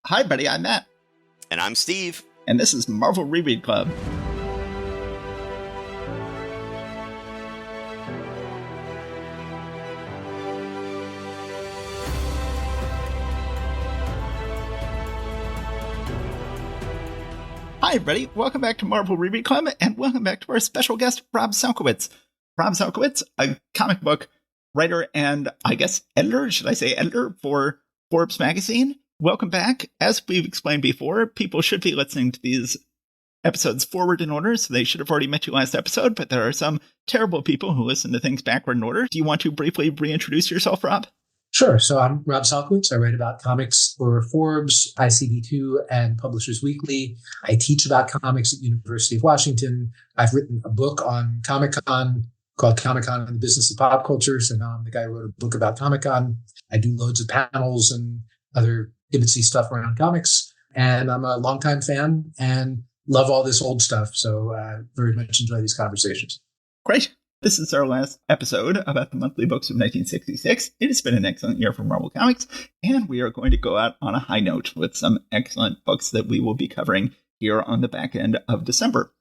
Hi, buddy, I'm Matt. And I'm Steve. And this is Marvel Reread Club. Hi, everybody. Welcome back to Marvel Reread Club, and welcome back to our special guest, Rob Salkowitz. Rob Salkowitz, a comic book writer and, I guess, editor, should I say editor, for Forbes magazine. Welcome back. As we've explained before, people should be listening to these episodes forward in order, so they should have already met you last episode, but there are some terrible people who listen to things backward in order. Do you want to briefly reintroduce yourself, Rob? Sure. So I'm Rob Salkowitz. I write about comics for Forbes, ICB2, and Publishers Weekly. I teach about comics at the University of Washington. I've written a book on Comic-Con called Comic-Con and the Business of Pop Culture. So now I'm the guy who wrote a book about Comic-Con. I do loads of panels and other gimmicky stuff around comics. And I'm a longtime fan and love all this old stuff. So very much enjoy these conversations. Great. This is our last episode about the monthly books of 1966. It has been an excellent year for Marvel Comics, and we are going to go out on a high note with some excellent books that we will be covering here on the back end of December.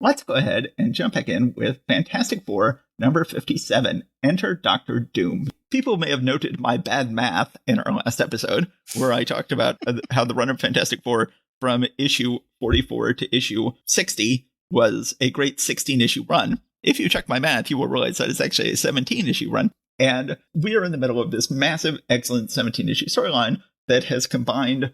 Let's go ahead and jump back in with Fantastic Four, number 57, Enter Doctor Doom. People may have noted my bad math in our last episode, where I talked about how the run of Fantastic Four from issue 44 to issue 60 was a great 16-issue run. If you check my math, you will realize that it's actually a 17-issue run. And we are in the middle of this massive, excellent 17-issue storyline that has combined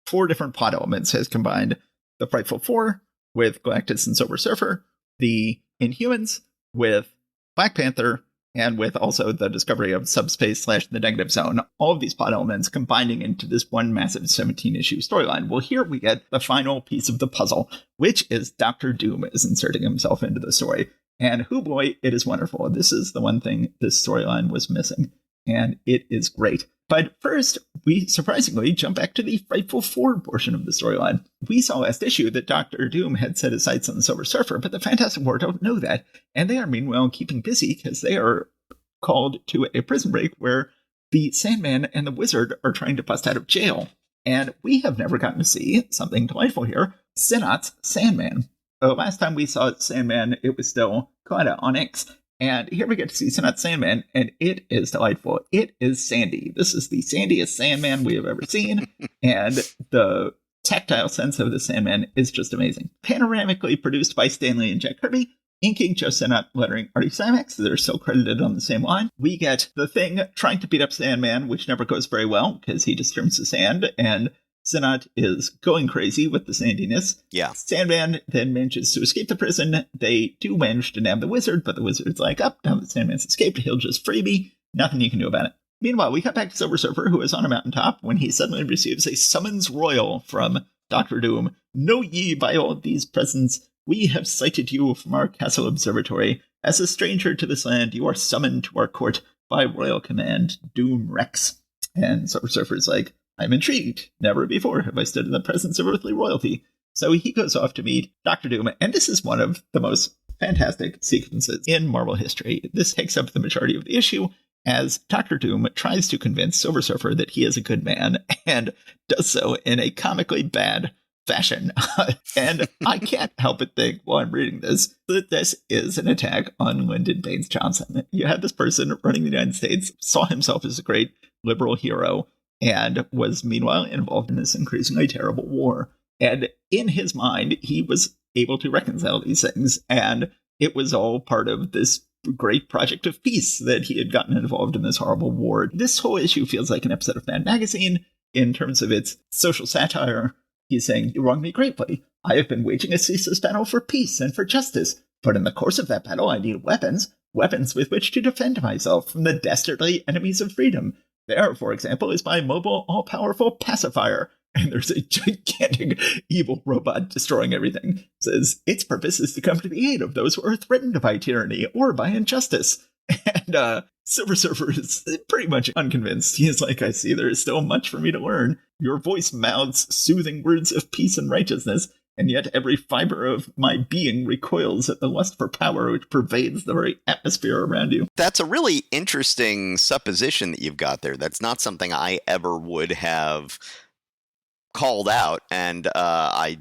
4 different plot elements. Has combined the Frightful Four with Galactus and Silver Surfer, the Inhumans with Black Panther, and with also the discovery of subspace / the negative zone. All of these plot elements combining into this one massive 17-issue storyline. Well, here we get the final piece of the puzzle, which is Doctor Doom is inserting himself into the story. And hoo boy, it is wonderful. This is the one thing this storyline was missing, and it is great. But first, we surprisingly jump back to the Frightful Four portion of the storyline. We saw last issue that Doctor Doom had set his sights on the Silver Surfer, but the Fantastic Four don't know that, and they are meanwhile keeping busy because they are called to a prison break where the Sandman and the Wizard are trying to bust out of jail. And we have never gotten to see something delightful here, Sinnot's Sandman. The last time we saw Sandman, it was still Clyda on X. And here we get to see Sinnot's Sandman, and it is delightful. It is sandy. This is the sandiest Sandman we have ever seen. And the tactile sense of the Sandman is just amazing. Panoramically produced by Stan Lee and Jack Kirby. Inking Joe Sinnott, lettering Artie Simex. They're still credited on the same line. We get the Thing trying to beat up Sandman, which never goes very well because he disturbs the sand, and Sinnott is going crazy with the sandiness. Yeah. Sandman then manages to escape the prison. They do manage to nab the Wizard, but the Wizard's like, now that Sandman's escaped, he'll just free me. Nothing you can do about it. Meanwhile, we cut back to Silver Surfer, who is on a mountaintop when he suddenly receives a summons royal from Doctor Doom. Know ye by all these presents, we have cited you from our castle observatory. As a stranger to this land, you are summoned to our court by royal command, Doom Rex. And Silver Surfer's like, I'm intrigued. Never before have I stood in the presence of earthly royalty. So he goes off to meet Doctor Doom, and this is one of the most fantastic sequences in Marvel history. This takes up the majority of the issue as Doctor Doom tries to convince Silver Surfer that he is a good man, and does so in a comically bad fashion. And I can't help but think, while I'm reading this, that this is an attack on Lyndon Baines Johnson. You had this person running the United States, saw himself as a great liberal hero, and was meanwhile involved in this increasingly terrible war. And in his mind, he was able to reconcile these things, and it was all part of this great project of peace that he had gotten involved in this horrible war. This whole issue feels like an episode of Mad Magazine in terms of its social satire. He's saying, you wronged me greatly. I have been waging a ceaseless battle for peace and for justice, but in the course of that battle I need weapons with which to defend myself from the dastardly enemies of freedom. There, for example, is my mobile, all-powerful pacifier. And there's a gigantic evil robot destroying everything. It says, its purpose is to come to the aid of those who are threatened by tyranny or by injustice. And Silver Surfer is pretty much unconvinced. He is like, I see there is still much for me to learn. Your voice mouths soothing words of peace and righteousness, and yet every fiber of my being recoils at the lust for power which pervades the very atmosphere around you. That's a really interesting supposition that you've got there. That's not something I ever would have called out, and I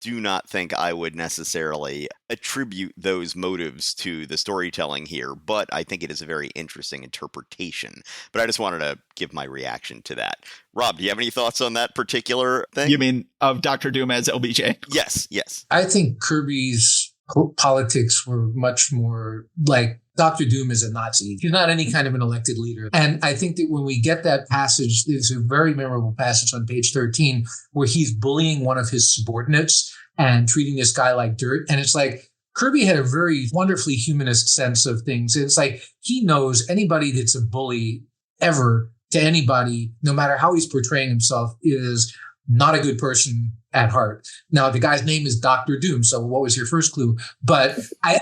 do not think I would necessarily attribute those motives to the storytelling here, but I think it is a very interesting interpretation. But I just wanted to give my reaction to that. Rob, do you have any thoughts on that particular thing? You mean of Dr. Doom as LBJ? Yes. I think Kirby's politics were much more like Dr. Doom is a Nazi. He's not any kind of an elected leader. And I think that when we get that passage, there's a very memorable passage on page 13 where he's bullying one of his subordinates and treating this guy like dirt. And it's like, Kirby had a very wonderfully humanist sense of things. It's like he knows anybody that's a bully ever to anybody, no matter how he's portraying himself, is not a good person at heart. Now, the guy's name is Dr. Doom. So what was your first clue? But I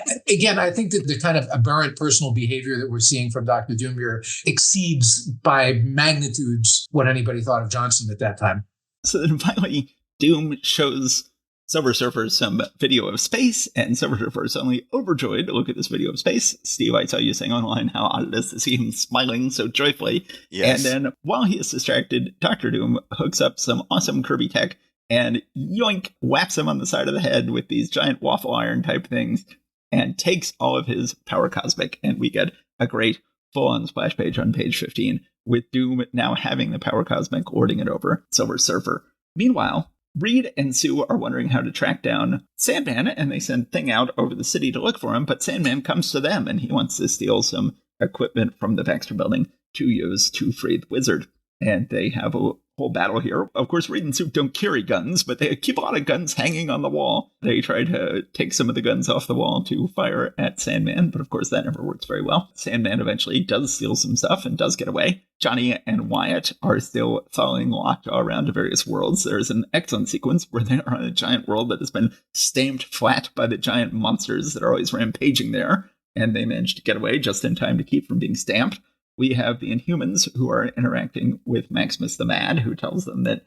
think that the kind of aberrant personal behavior that we're seeing from Dr. Doom here exceeds by magnitudes what anybody thought of Johnson at that time. So then finally, Doom shows Silver Surfer some video of space, and Silver Surfer is suddenly overjoyed to look at this video of space. Steve, I saw you saying online how odd it is to see him smiling so joyfully. Yes. And then while he is distracted, Dr. Doom hooks up some awesome Kirby tech and yoink, whaps him on the side of the head with these giant waffle iron type things and takes all of his power cosmic. And we get a great full-on splash page on page 15 with Doom now having the power cosmic lording it over Silver Surfer. Meanwhile, Reed and Sue are wondering how to track down Sandman, and they send Thing out over the city to look for him, but Sandman comes to them, and he wants to steal some equipment from the Baxter building to use to free the wizard. And they have a whole battle here. Of course, Reed and Sue don't carry guns, but they keep a lot of guns hanging on the wall. They try to take some of the guns off the wall to fire at Sandman, but of course that never works very well. Sandman eventually does steal some stuff and does get away. Johnny and Wyatt are still following Lockjaw around to various worlds. There's an excellent sequence where they are on a giant world that has been stamped flat by the giant monsters that are always rampaging there, and they manage to get away just in time to keep from being stamped. We have the Inhumans who are interacting with Maximus the Mad, who tells them that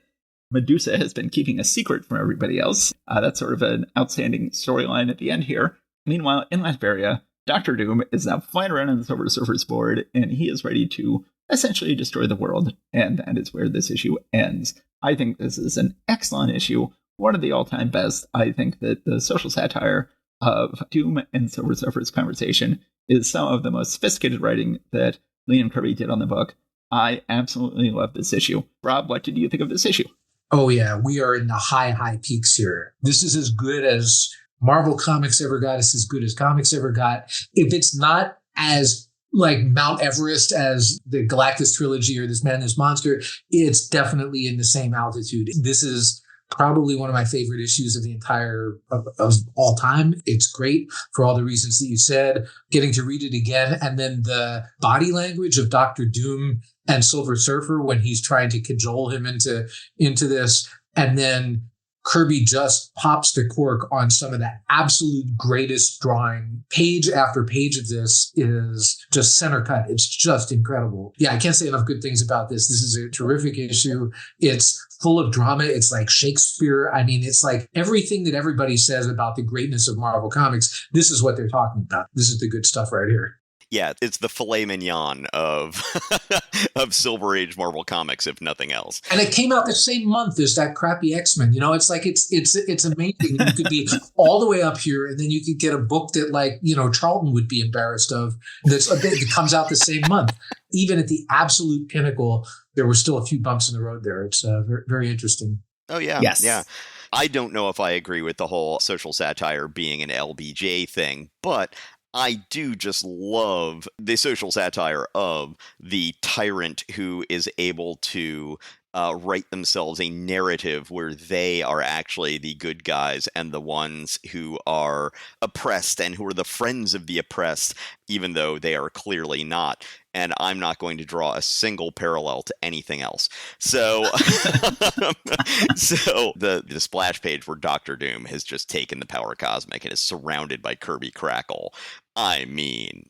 Medusa has been keeping a secret from everybody else. That's sort of an outstanding storyline at the end here. Meanwhile, in Latveria, Dr. Doom is now flying around on the Silver Surfer's board, and he is ready to essentially destroy the world. And that is where this issue ends. I think this is an excellent issue, one of the all-time best. I think that the social satire of Doom and Silver Surfer's conversation is some of the most sophisticated writing that Liam Kirby did on the book. I absolutely love this issue. Rob, what did you think of this issue? Oh, yeah. We are in the high peaks here. This is as good as Marvel Comics ever got. It's as good as comics ever got. If it's not as like Mount Everest as the Galactus trilogy or This Man, This Monster, it's definitely in the same altitude. This is probably one of my favorite issues of the entire of all time. It's great for all the reasons that you said. Getting to read it again, and then the body language of Dr. Doom and Silver Surfer when he's trying to cajole him into this, and then Kirby just pops the cork on some of the absolute greatest drawing. Page after page of this is just center cut. It's just incredible. Yeah, I can't say enough good things about this. This is a terrific issue. It's full of drama. It's like Shakespeare. I mean, it's like everything that everybody says about the greatness of Marvel Comics. This is what they're talking about. This is the good stuff right here. Yeah, it's the filet mignon of of Silver Age Marvel Comics, if nothing else. And it came out the same month as that crappy X-Men. You know, it's like it's amazing. You could be all the way up here, and then you could get a book that, like, you know, Charlton would be embarrassed of that comes out the same month. Even at the absolute pinnacle, there were still a few bumps in the road there. It's very, very interesting. Oh, yeah. Yes. Yeah. I don't know if I agree with the whole social satire being an LBJ thing, but I do just love the social satire of the tyrant who is able to write themselves a narrative where they are actually the good guys and the ones who are oppressed and who are the friends of the oppressed, even though they are clearly not. And I'm not going to draw a single parallel to anything else. So, so the splash page where Dr. Doom has just taken the power cosmic and is surrounded by Kirby Crackle. I mean,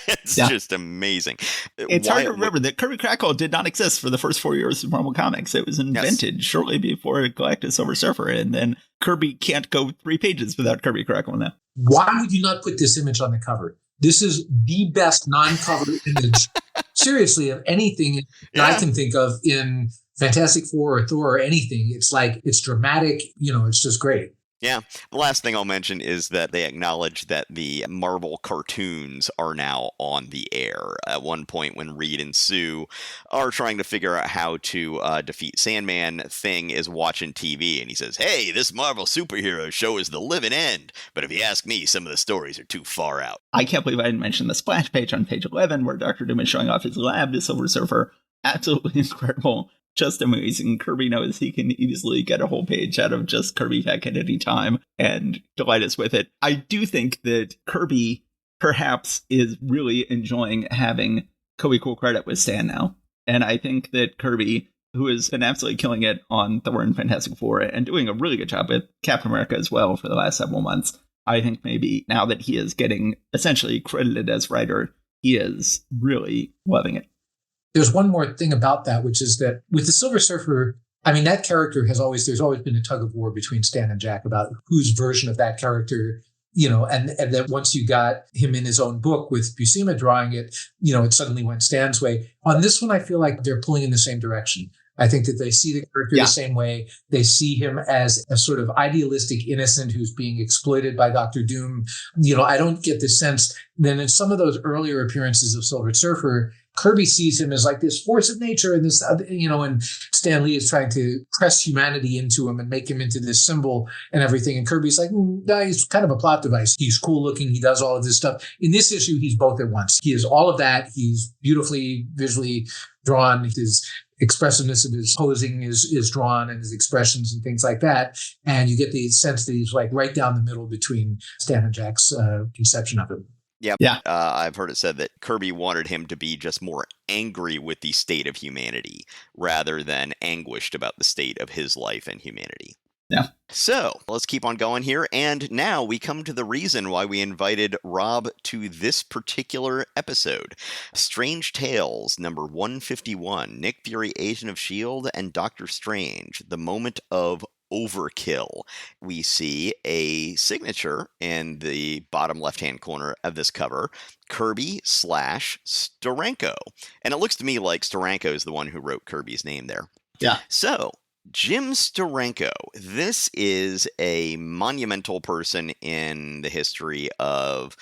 it's just amazing. It's hard to remember that Kirby Crackle did not exist for the first 4 years of Marvel Comics. It was invented shortly before Galactus Silver Surfer, and then Kirby can't go 3 pages without Kirby Crackle now. Why would you not put this image on the cover? This is the best non-cover image, seriously, of anything that I can think of in Fantastic Four or Thor or anything. It's like, it's dramatic, it's just great. Yeah. The last thing I'll mention is that they acknowledge that the Marvel cartoons are now on the air. At one point when Reed and Sue are trying to figure out how to defeat Sandman, Thing is watching TV and he says, "Hey, this Marvel superhero show is the living end. But if you ask me, some of the stories are too far out." I can't believe I didn't mention the splash page on page 11 where Dr. Doom is showing off his lab to Silver Surfer. Absolutely incredible. Just amazing. Kirby knows he can easily get a whole page out of just Kirby tech at any time and delight us with it. I do think that Kirby perhaps is really enjoying having co-equal credit with Stan now. And I think that Kirby, who has been absolutely killing it on Thor and Fantastic Four and doing a really good job with Captain America as well for the last several months, I think maybe now that he is getting essentially credited as writer, he is really loving it. There's one more thing about that, which is that with the Silver Surfer, I mean, that character there's always been a tug of war between Stan and Jack about whose version of that character, and that once you got him in his own book with Buscema drawing it, it suddenly went Stan's way. On this one, I feel like they're pulling in the same direction. I think that they see the character the same way. They see him as a sort of idealistic innocent who's being exploited by Dr. Doom. I don't get the sense that in some of those earlier appearances of Silver Surfer, Kirby sees him as like this force of nature and this, and Stan Lee is trying to press humanity into him and make him into this symbol and everything. And Kirby's like, no, he's kind of a plot device. He's cool looking. He does all of this stuff. In this issue, he's both at once. He is all of that. He's beautifully visually drawn. His expressiveness of his posing is drawn and his expressions and things like that. And you get the sense that he's like right down the middle between Stan and Jack's conception of him. Yep. Yeah. I've heard it said that Kirby wanted him to be just more angry with the state of humanity rather than anguished about the state of his life and humanity. Yeah. So let's keep on going here. And now we come to the reason why we invited Rob to this particular episode. Strange Tales, number 151, Nick Fury, Agent of S.H.I.E.L.D., and Doctor Strange, The Moment of Overkill. We see a signature in the bottom left-hand corner of this cover, Kirby/Steranko. And it looks to me like Steranko is the one who wrote Kirby's name there. Yeah. So, Jim Steranko, this is a monumental person in the history of,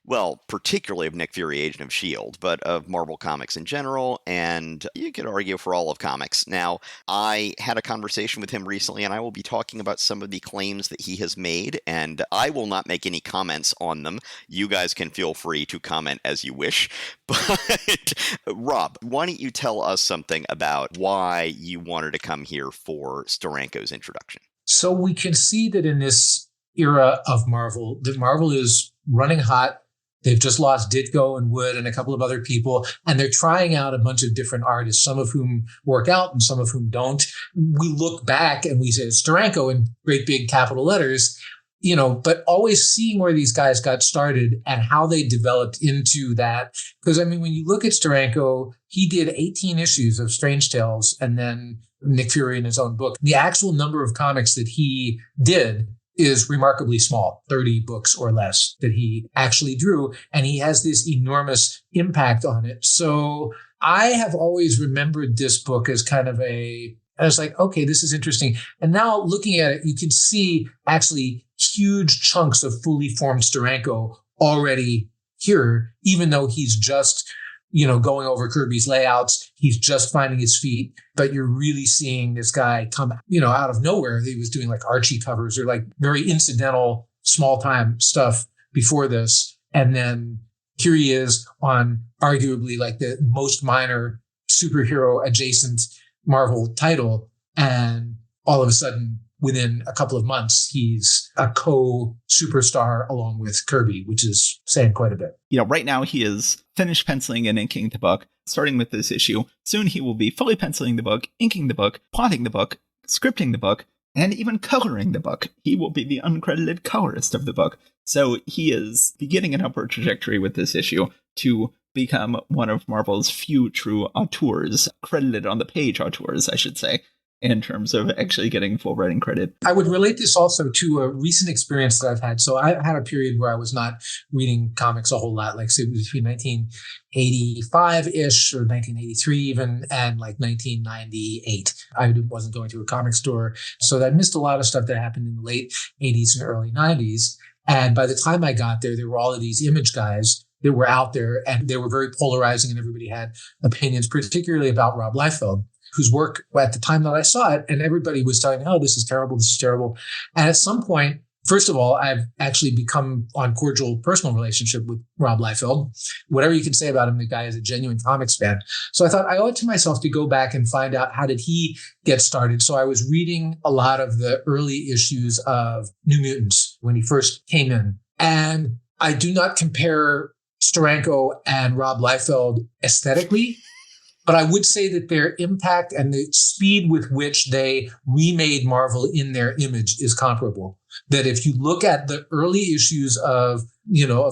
well, particularly of Nick Fury, Agent of S.H.I.E.L.D., but of Marvel Comics in general, and you could argue for all of comics. Now, I had a conversation with him recently, and I will be talking about some of the claims that he has made, and I will not make any comments on them. You guys can feel free to comment as you wish. But, Rob, why don't you tell us something about why you wanted to come here for Steranko's introduction? So we can see that in this era of Marvel, that Marvel is running hot. They've just lost Ditko and Wood and a couple of other people, and they're trying out a bunch of different artists, some of whom work out and some of whom don't. We look back and we say Steranko in great big capital letters, but always seeing where these guys got started and how they developed into that. Because, I mean, when you look at Steranko, he did 18 issues of Strange Tales and then Nick Fury in his own book. The actual number of comics that he did is remarkably small, 30 books or less that he actually drew. And he has this enormous impact on it. So I have always remembered this book as kind of I was like, okay, this is interesting. And now looking at it, you can see actually huge chunks of fully formed Steranko already here, even though he's just, going over Kirby's layouts. He's just finding his feet, but you're really seeing this guy come, out of nowhere. He was doing like Archie covers or like very incidental, small time stuff before this. And then here he is on arguably like the most minor superhero adjacent Marvel title. And all of a sudden, within a couple of months, he's a co-superstar along with Kirby, which is saying quite a bit. Right now he is finished penciling and inking the book, starting with this issue. Soon he will be fully penciling the book, inking the book, plotting the book, scripting the book, and even coloring the book. He will be the uncredited colorist of the book. So he is beginning an upward trajectory with this issue to become one of Marvel's few true auteurs, credited on the page auteurs, I should say. in terms of actually getting full writing credit. I would relate this also to a recent experience that I've had. So I had a period where I was not reading comics a whole lot, like say between 1985-ish or 1983 even, and like 1998. I wasn't going to a comic store. So I missed a lot of stuff that happened in the late 80s and early 90s. And by the time I got there were all of these image guys that were out there, and they were very polarizing, and everybody had opinions, particularly about Rob Liefeld, whose work at the time that I saw it, and everybody was telling me, oh, this is terrible, this is terrible. And at some point, first of all, I've actually become on cordial personal relationship with Rob Liefeld. Whatever you can say about him, the guy is a genuine comics fan. So I thought I owe it to myself to go back and find out, how did he get started? So I was reading a lot of the early issues of New Mutants when he first came in. And I do not compare Steranko and Rob Liefeld aesthetically, but I would say that their impact and the speed with which they remade Marvel in their image is comparable. That if you look at the early issues of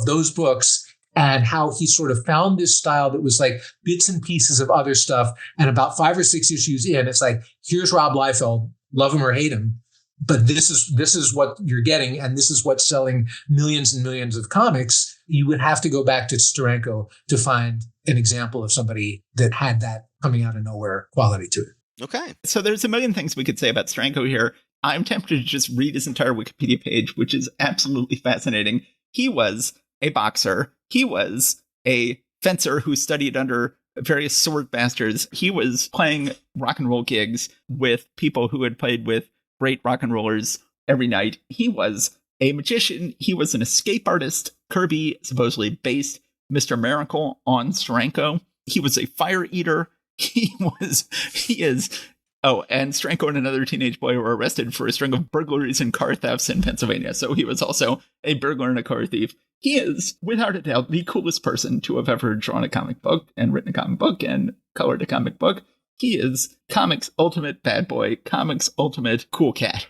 those books and how he sort of found this style that was like bits and pieces of other stuff, and about 5 or 6 issues in, it's like, here's Rob Liefeld, love him or hate him, but this is what you're getting, and this is what's selling millions and millions of comics. You would have to go back to Steranko to find an example of somebody that had that coming out of nowhere quality to it. Okay. So there's a million things we could say about Steranko here. I'm tempted to just read his entire Wikipedia page, which is absolutely fascinating. He was a boxer. He was a fencer who studied under various sword masters. He was playing rock and roll gigs with people who had played with great rock and rollers every night. He was a magician. He was an escape artist. Kirby supposedly based Mr. Miracle on Steranko. He was a fire eater. And Steranko and another teenage boy were arrested for a string of burglaries and car thefts in Pennsylvania. So he was also a burglar and a car thief. He is, without a doubt, the coolest person to have ever drawn a comic book and written a comic book and colored a comic book. He is comics' ultimate bad boy, comics' ultimate cool cat.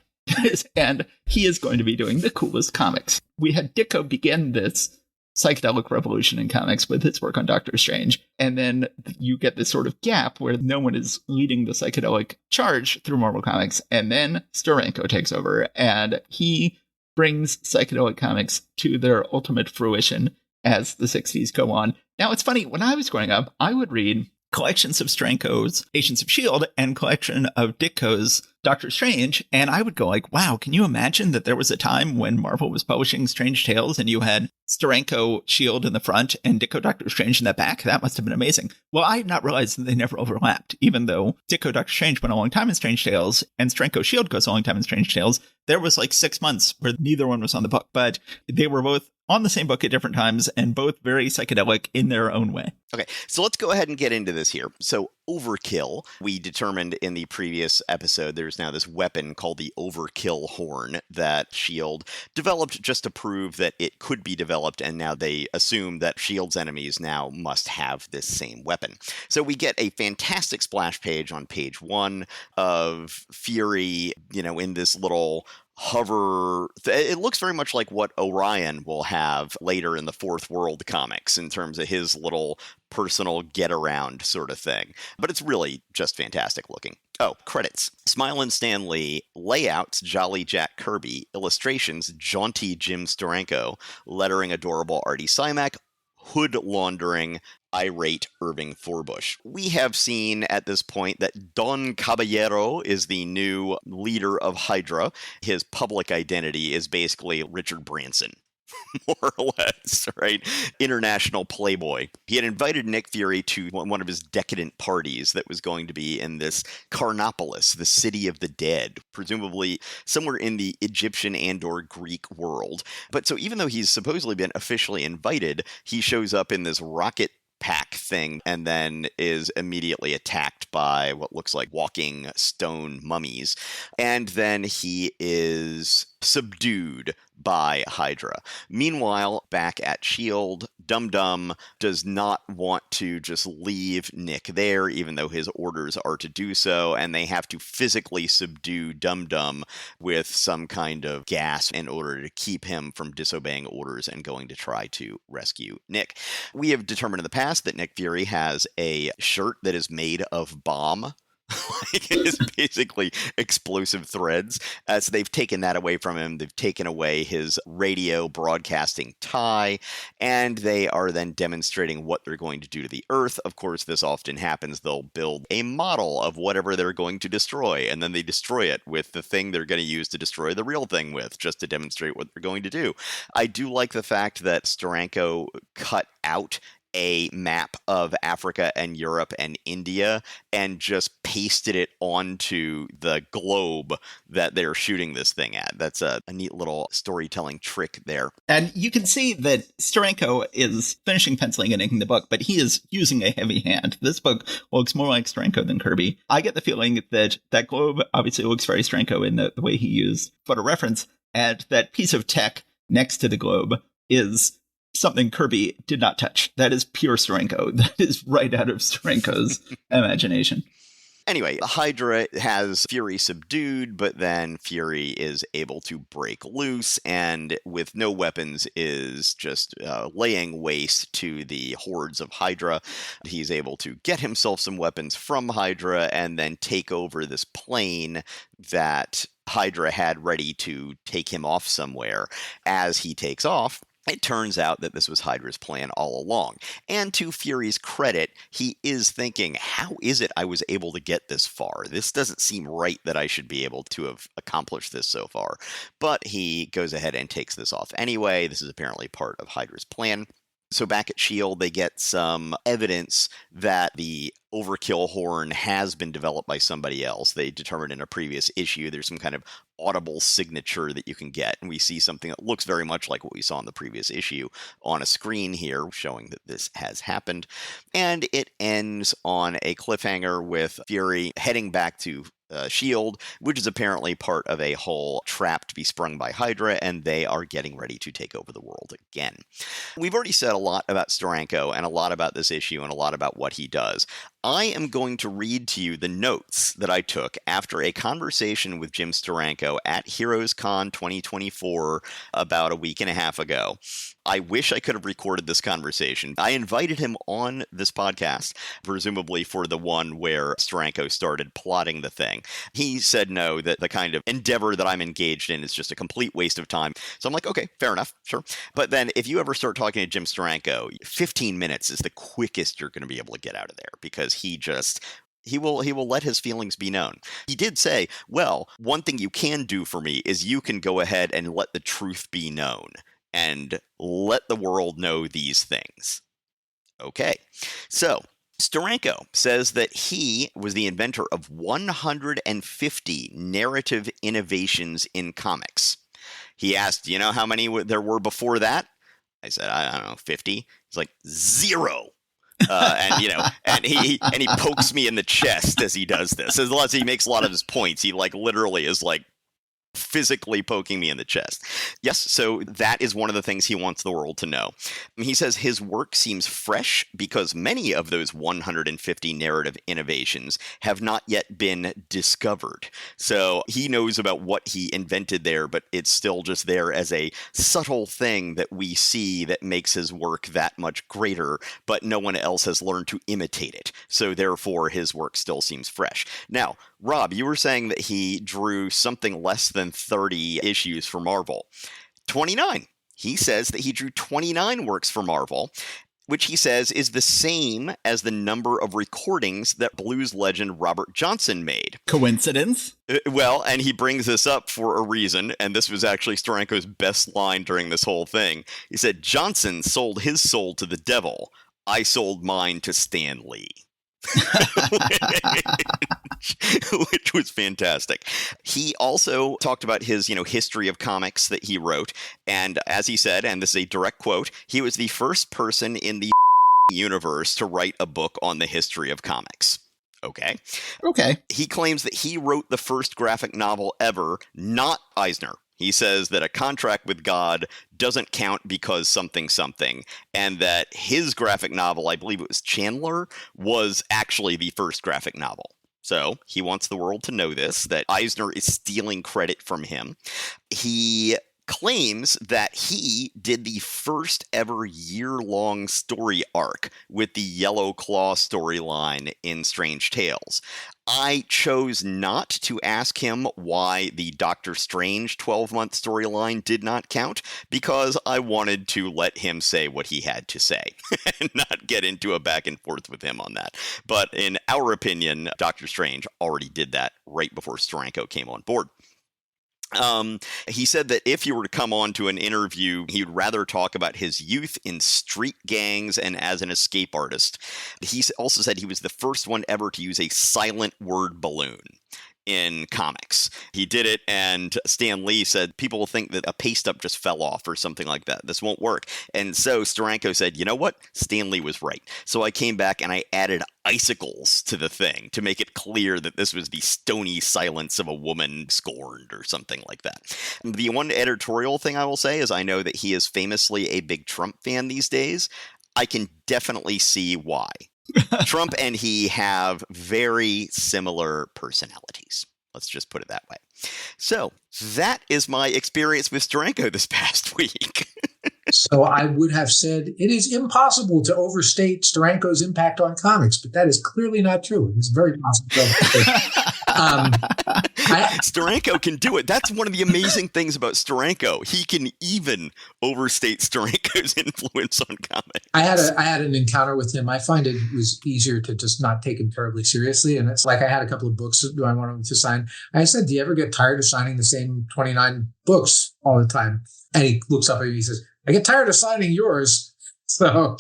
And he is going to be doing the coolest comics. We had Ditko begin this psychedelic revolution in comics with his work on Doctor Strange. And then you get this sort of gap where no one is leading the psychedelic charge through Marvel Comics. And then Steranko takes over, and he brings psychedelic comics to their ultimate fruition as the 60s go on. Now, it's funny, when I was growing up, I would read collections of Steranko's Agents of S.H.I.E.L.D. and collection of Ditko's Doctor Strange, and I would go like, wow, can you imagine that there was a time when Marvel was publishing Strange Tales and you had Steranko S.H.I.E.L.D. in the front and Ditko Doctor Strange in the back? That must have been amazing. Well, I had not realized that they never overlapped, even though Ditko Doctor Strange went a long time in Strange Tales and Steranko S.H.I.E.L.D. goes a long time in Strange Tales. There was like 6 months where neither one was on the book, but they were both on the same book at different times and both very psychedelic in their own way. Okay, so let's go ahead and get into this here. So Overkill, we determined in the previous episode, there's now this weapon called the Overkill Horn that S.H.I.E.L.D. developed just to prove that it could be developed, and now they assume that S.H.I.E.L.D.'s enemies now must have this same weapon. So we get a fantastic splash page on page 1 of Fury, in this little hover. It looks very much like what Orion will have later in the Fourth World comics in terms of his little personal get-around sort of thing. But it's really just fantastic looking. Oh, credits. Smile and Stan Lee, layouts Jolly Jack Kirby, illustrations Jaunty Jim Steranko, lettering adorable Artie Simak, hood laundering irate Irving Forbush. We have seen at this point that Don Caballero is the new leader of Hydra. His public identity is basically Richard Branson. More or less, right? International playboy. He had invited Nick Fury to one of his decadent parties that was going to be in this Carnopolis, the city of the dead, presumably somewhere in the Egyptian and or Greek world. But so even though he's supposedly been officially invited, he shows up in this rocket pack thing and then is immediately attacked by what looks like walking stone mummies. And then he is subdued by Hydra. Meanwhile, back at S.H.I.E.L.D., Dum-Dum does not want to just leave Nick there, even though his orders are to do so, and they have to physically subdue Dum-Dum with some kind of gas in order to keep him from disobeying orders and going to try to rescue Nick. We have determined in the past that Nick Fury has a shirt that is made of bomb. Like, it is basically explosive threads. So they've taken that away from him. They've taken away his radio broadcasting tie, and they are then demonstrating what they're going to do to the Earth. Of course, this often happens. They'll build a model of whatever they're going to destroy, and then they destroy it with the thing they're going to use to destroy the real thing with, just to demonstrate what they're going to do. I do like the fact that Steranko cut out a map of Africa and Europe and India and just pasted it onto the globe that they're shooting this thing at. That's a neat little storytelling trick there. And you can see that Steranko is finishing penciling and inking the book, but he is using a heavy hand. This book looks more like Steranko than Kirby. I get the feeling that that globe obviously looks very Steranko in the way he used photo reference, and that piece of tech next to the globe is something Kirby did not touch. That is pure Steranko. That is right out of Steranko's imagination. Anyway, Hydra has Fury subdued, but then Fury is able to break loose and with no weapons is just laying waste to the hordes of Hydra. He's able to get himself some weapons from Hydra and then take over this plane that Hydra had ready to take him off somewhere. As he takes off, it turns out that this was Hydra's plan all along. And to Fury's credit, he is thinking, how is it I was able to get this far? This doesn't seem right that I should be able to have accomplished this so far. But he goes ahead and takes this off anyway. This is apparently part of Hydra's plan. So back at S.H.I.E.L.D., they get some evidence that the Overkill horn has been developed by somebody else. They determined in a previous issue there's some kind of audible signature that you can get, and we see something that looks very much like what we saw in the previous issue on a screen here, showing that this has happened. And it ends on a cliffhanger with Fury heading back to S.H.I.E.L.D., which is apparently part of a whole trap to be sprung by Hydra, and they are getting ready to take over the world again. We've already said a lot about Steranko and a lot about this issue and a lot about what he does. I am going to read to you the notes that I took after a conversation with Jim Steranko at HeroesCon 2024 about a week and a half ago. I wish I could have recorded this conversation. I invited him on this podcast, presumably for the one where Steranko started plotting the thing. He said no, that the kind of endeavor that I'm engaged in is just a complete waste of time. So I'm like, okay, fair enough, sure. But then if you ever start talking to Jim Steranko, 15 minutes is the quickest you're going to be able to get out of there, because he will let his feelings be known. He did say, well, one thing you can do for me is you can go ahead and let the truth be known and let the world know these things. Okay, so Steranko says that he was the inventor of 150 narrative innovations in comics. He asked, do you know how many there were before that? I said, I don't know, 50. He's like, 0. And he pokes me in the chest as he does this. As he makes a lot of his points, he literally is physically poking me in the chest. Yes, so that is one of the things he wants the world to know. He says his work seems fresh because many of those 150 narrative innovations have not yet been discovered. So he knows about what he invented there, but it's still just there as a subtle thing that we see that makes his work that much greater, but no one else has learned to imitate it. So therefore, his work still seems fresh. Now, Rob, you were saying that he drew something less than 30 issues for Marvel. 29. He says that he drew 29 works for Marvel, which he says is the same as the number of recordings that blues legend Robert Johnson made. Coincidence? Well, and he brings this up for a reason, and this was actually Steranko's best line during this whole thing. He said, Johnson sold his soul to the devil. I sold mine to Stan Lee. Which was fantastic. He also talked about his, history of comics that he wrote. And as he said, and this is a direct quote, he was the first person in the universe to write a book on the history of comics. Okay. He claims that he wrote the first graphic novel ever, not Eisner. He says that a contract with God doesn't count because something, and that his graphic novel, I believe it was Chandler, was actually the first graphic novel. So he wants the world to know this, that Eisner is stealing credit from him. He claims that he did the first ever year-long story arc with the Yellow Claw storyline in Strange Tales. I chose not to ask him why the Doctor Strange 12-month storyline did not count, because I wanted to let him say what he had to say and not get into a back and forth with him on that. But in our opinion, Doctor Strange already did that right before Steranko came on board. He said that if he were to come on to an interview, he would rather talk about his youth in street gangs and as an escape artist. He also said he was the first one ever to use a silent word balloon in comics. He did it, and Stan Lee said people will think that a paste up just fell off or something like that. This won't work. And so Steranko said, you know what? Stan Lee was right. So I came back and I added icicles to the thing to make it clear that this was the stony silence of a woman scorned or something like that. The one editorial thing I will say is I know that he is famously a big Trump fan these days. I can definitely see why. Trump and he have very similar personalities. Let's just put it that way. So that is my experience with Steranko this past week. So I would have said it is impossible to overstate Steranko's impact on comics, but that is clearly not true. It's very possible to overstate. Steranko can do it. That's one of the amazing things about Steranko. He can even overstate Steranko's influence on comics. I had an encounter with him. I find it was easier to just not take him terribly seriously. And it's like I had a couple of books that I wanted him to sign. I said, do you ever get tired of signing the same 29 books all the time? And he looks up at me and he says, I get tired of signing yours. So,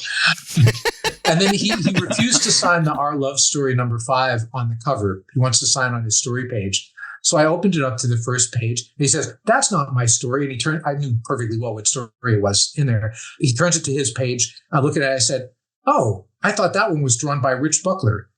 and then he refused to sign the Our Love Story number 5 on the cover. He wants to sign on his story page. So I opened it up to the first page. And he says, that's not my story. And I knew perfectly well what story it was in there. He turns it to his page. I look at it. I said, oh, I thought that one was drawn by Rich Buckler.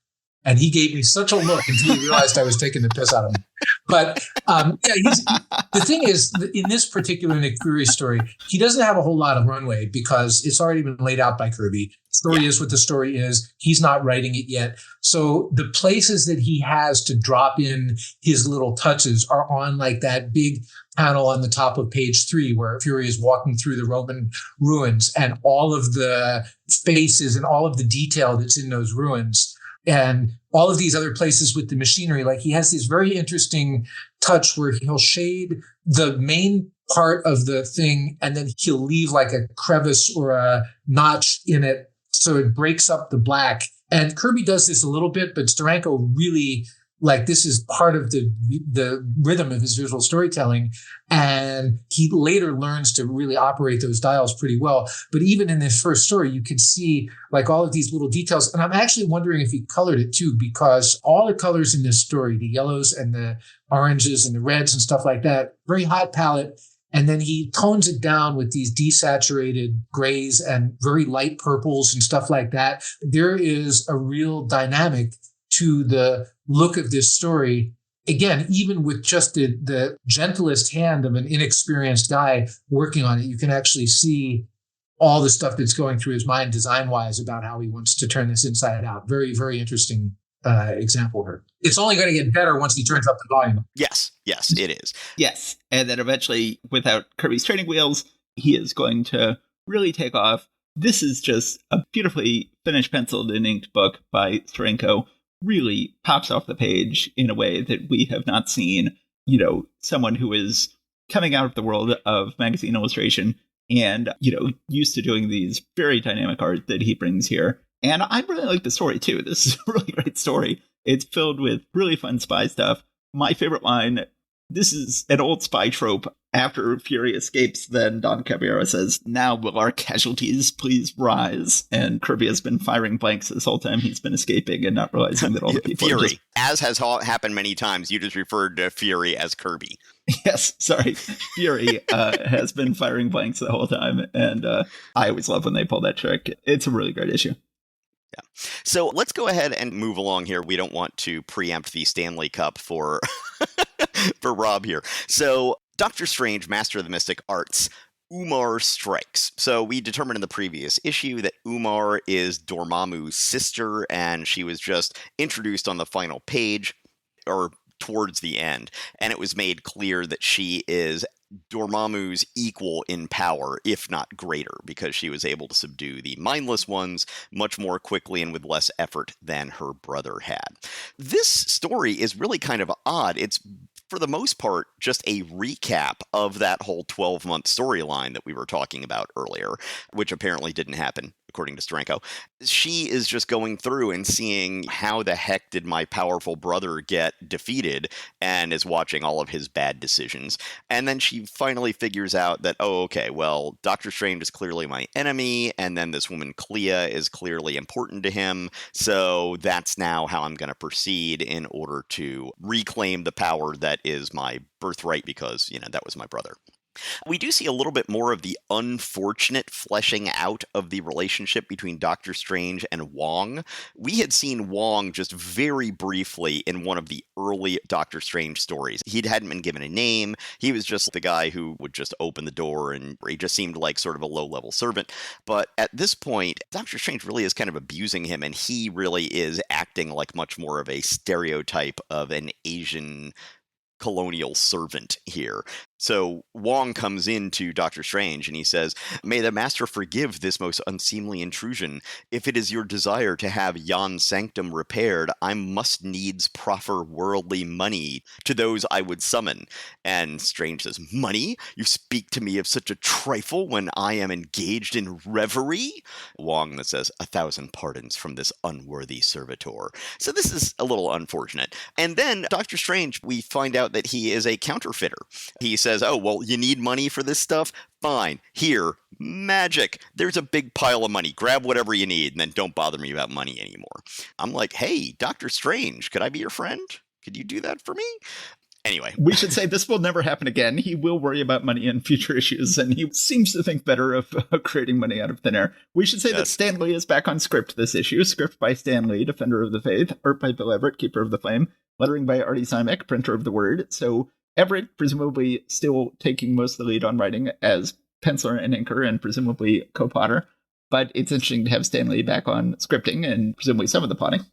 And he gave me such a look until he realized I was taking the piss out of him. But the thing is, in this particular Nick Fury story, he doesn't have a whole lot of runway because it's already been laid out by Kirby. The story is what the story is. He's not writing it yet. So the places that he has to drop in his little touches are on like that big panel on the top of page 3 where Fury is walking through the Roman ruins and all of the faces and all of the detail that's in those ruins. And all of these other places with the machinery, like he has this very interesting touch where he'll shade the main part of the thing and then he'll leave like a crevice or a notch in it so it breaks up the black. And Kirby does this a little bit, but Steranko really, like, this is part of the rhythm of his visual storytelling. And he later learns to really operate those dials pretty well. But even in this first story, you could see like all of these little details. And I'm actually wondering if he colored it too, because all the colors in this story, the yellows and the oranges and the reds and stuff like that, very hot palette. And then he tones it down with these desaturated grays and very light purples and stuff like that. There is a real dynamic to the look of this story. Again, even with just the gentlest hand of an inexperienced guy working on it, you can actually see all the stuff that's going through his mind design-wise about how he wants to turn this inside out. Very, very interesting example here. It's only going to get better once he turns up the volume. Yes, it is. Yes, and then eventually, without Kirby's training wheels, he is going to really take off. This is just a beautifully finished, penciled and inked book by Steranko. Really pops off the page in a way that we have not seen, someone who is coming out of the world of magazine illustration and, used to doing these very dynamic art that he brings here. And I really like the story, too. This is a really great story. It's filled with really fun spy stuff. My favorite line, this is an old spy trope. After Fury escapes, then Don Caballero says, now will our casualties please rise? And Kirby has been firing blanks this whole time he's been escaping and not realizing that all the people Fury, are just... as has happened many times, you just referred to Fury as Kirby. Yes, sorry. Fury has been firing blanks the whole time, and I always love when they pull that trick. It's a really great issue. Yeah. So let's go ahead and move along here. We don't want to preempt the Stanley Cup for for Rob here. So Doctor Strange, Master of the Mystic Arts, Umar strikes. So we determined in the previous issue that Umar is Dormammu's sister, and she was just introduced on the final page, or towards the end, and it was made clear that she is Dormammu's equal in power, if not greater, because she was able to subdue the mindless ones much more quickly and with less effort than her brother had. This story is really kind of odd. It's, for the most part, just a recap of that whole 12-month storyline that we were talking about earlier, which apparently didn't happen, according to Steranko. She is just going through and seeing how the heck did my powerful brother get defeated, and is watching all of his bad decisions. And then she finally figures out that, oh, okay, well, Doctor Strange is clearly my enemy, and then this woman Clea is clearly important to him, so that's now how I'm going to proceed in order to reclaim the power that is my birthright, because, that was my brother. We do see a little bit more of the unfortunate fleshing out of the relationship between Doctor Strange and Wong. We had seen Wong just very briefly in one of the early Doctor Strange stories. He hadn't been given a name. He was just the guy who would just open the door, and he just seemed like sort of a low-level servant. But at this point, Doctor Strange really is kind of abusing him, and he really is acting like much more of a stereotype of an Asian colonial servant here. So Wong comes into Doctor Strange and he says, "May the Master forgive this most unseemly intrusion. If it is your desire to have yon sanctum repaired, I must needs proffer worldly money to those I would summon." And Strange says, "Money? You speak to me of such a trifle when I am engaged in reverie?" Wong that says, "1,000 pardons from this unworthy servitor." So this is a little unfortunate. And then Doctor Strange, we find out that he is a counterfeiter. He says, "Oh, well, you need money for this stuff? Fine. Here, magic. There's a big pile of money. Grab whatever you need, and then don't bother me about money anymore." I'm like, hey, Doctor Strange, could I be your friend? Could you do that for me? Anyway. We should say this will never happen again. He will worry about money in future issues, and he seems to think better of creating money out of thin air. We should say that Stan Lee is back on script this issue. Script by Stan Lee, Defender of the Faith. Art by Bill Everett, Keeper of the Flame. Lettering by Artie Simek, Printer of the Word. So Everett presumably still taking most of the lead on writing as penciler and inker, and presumably co-potter. But it's interesting to have Stan Lee back on scripting and presumably some of the plotting.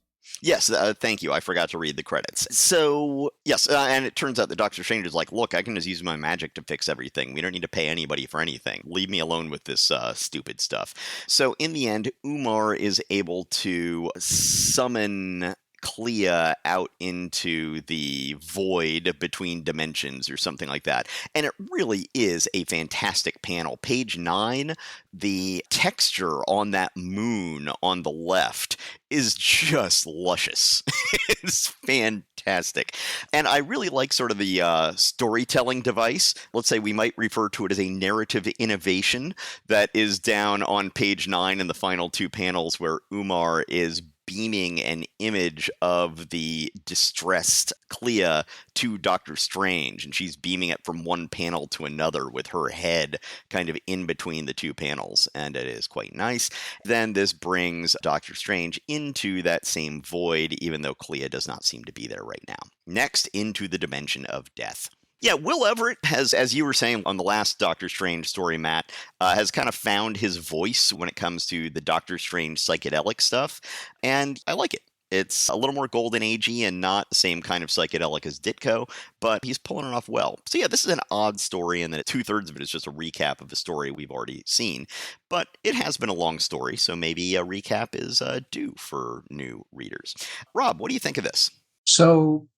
Yes, thank you. I forgot to read the credits. So, yes, and it turns out that Doctor Strange is like, look, I can just use my magic to fix everything. We don't need to pay anybody for anything. Leave me alone with this stupid stuff. So, in the end, Umar is able to summon Clea out into the void between dimensions or something like that. And it really is a fantastic panel. Page 9, the texture on that moon on the left is just luscious. It's fantastic. And I really like sort of the storytelling device. Let's say we might refer to it as a narrative innovation that is down on page 9 in the final two panels, where Umar is beaming an image of the distressed Clea to Doctor Strange, and she's beaming it from one panel to another with her head kind of in between the two panels, and it is quite nice. Then this brings Doctor Strange into that same void, even though Clea does not seem to be there right now. Next, into the dimension of death. Yeah, Will Everett has, as you were saying on the last Doctor Strange story, Matt, has kind of found his voice when it comes to the Doctor Strange psychedelic stuff, and I like it. It's a little more golden agey and not the same kind of psychedelic as Ditko, but he's pulling it off well. So yeah, this is an odd story, and then 2/3 of it is just a recap of the story we've already seen. But it has been a long story, so maybe a recap is due for new readers. Rob, what do you think of this? So,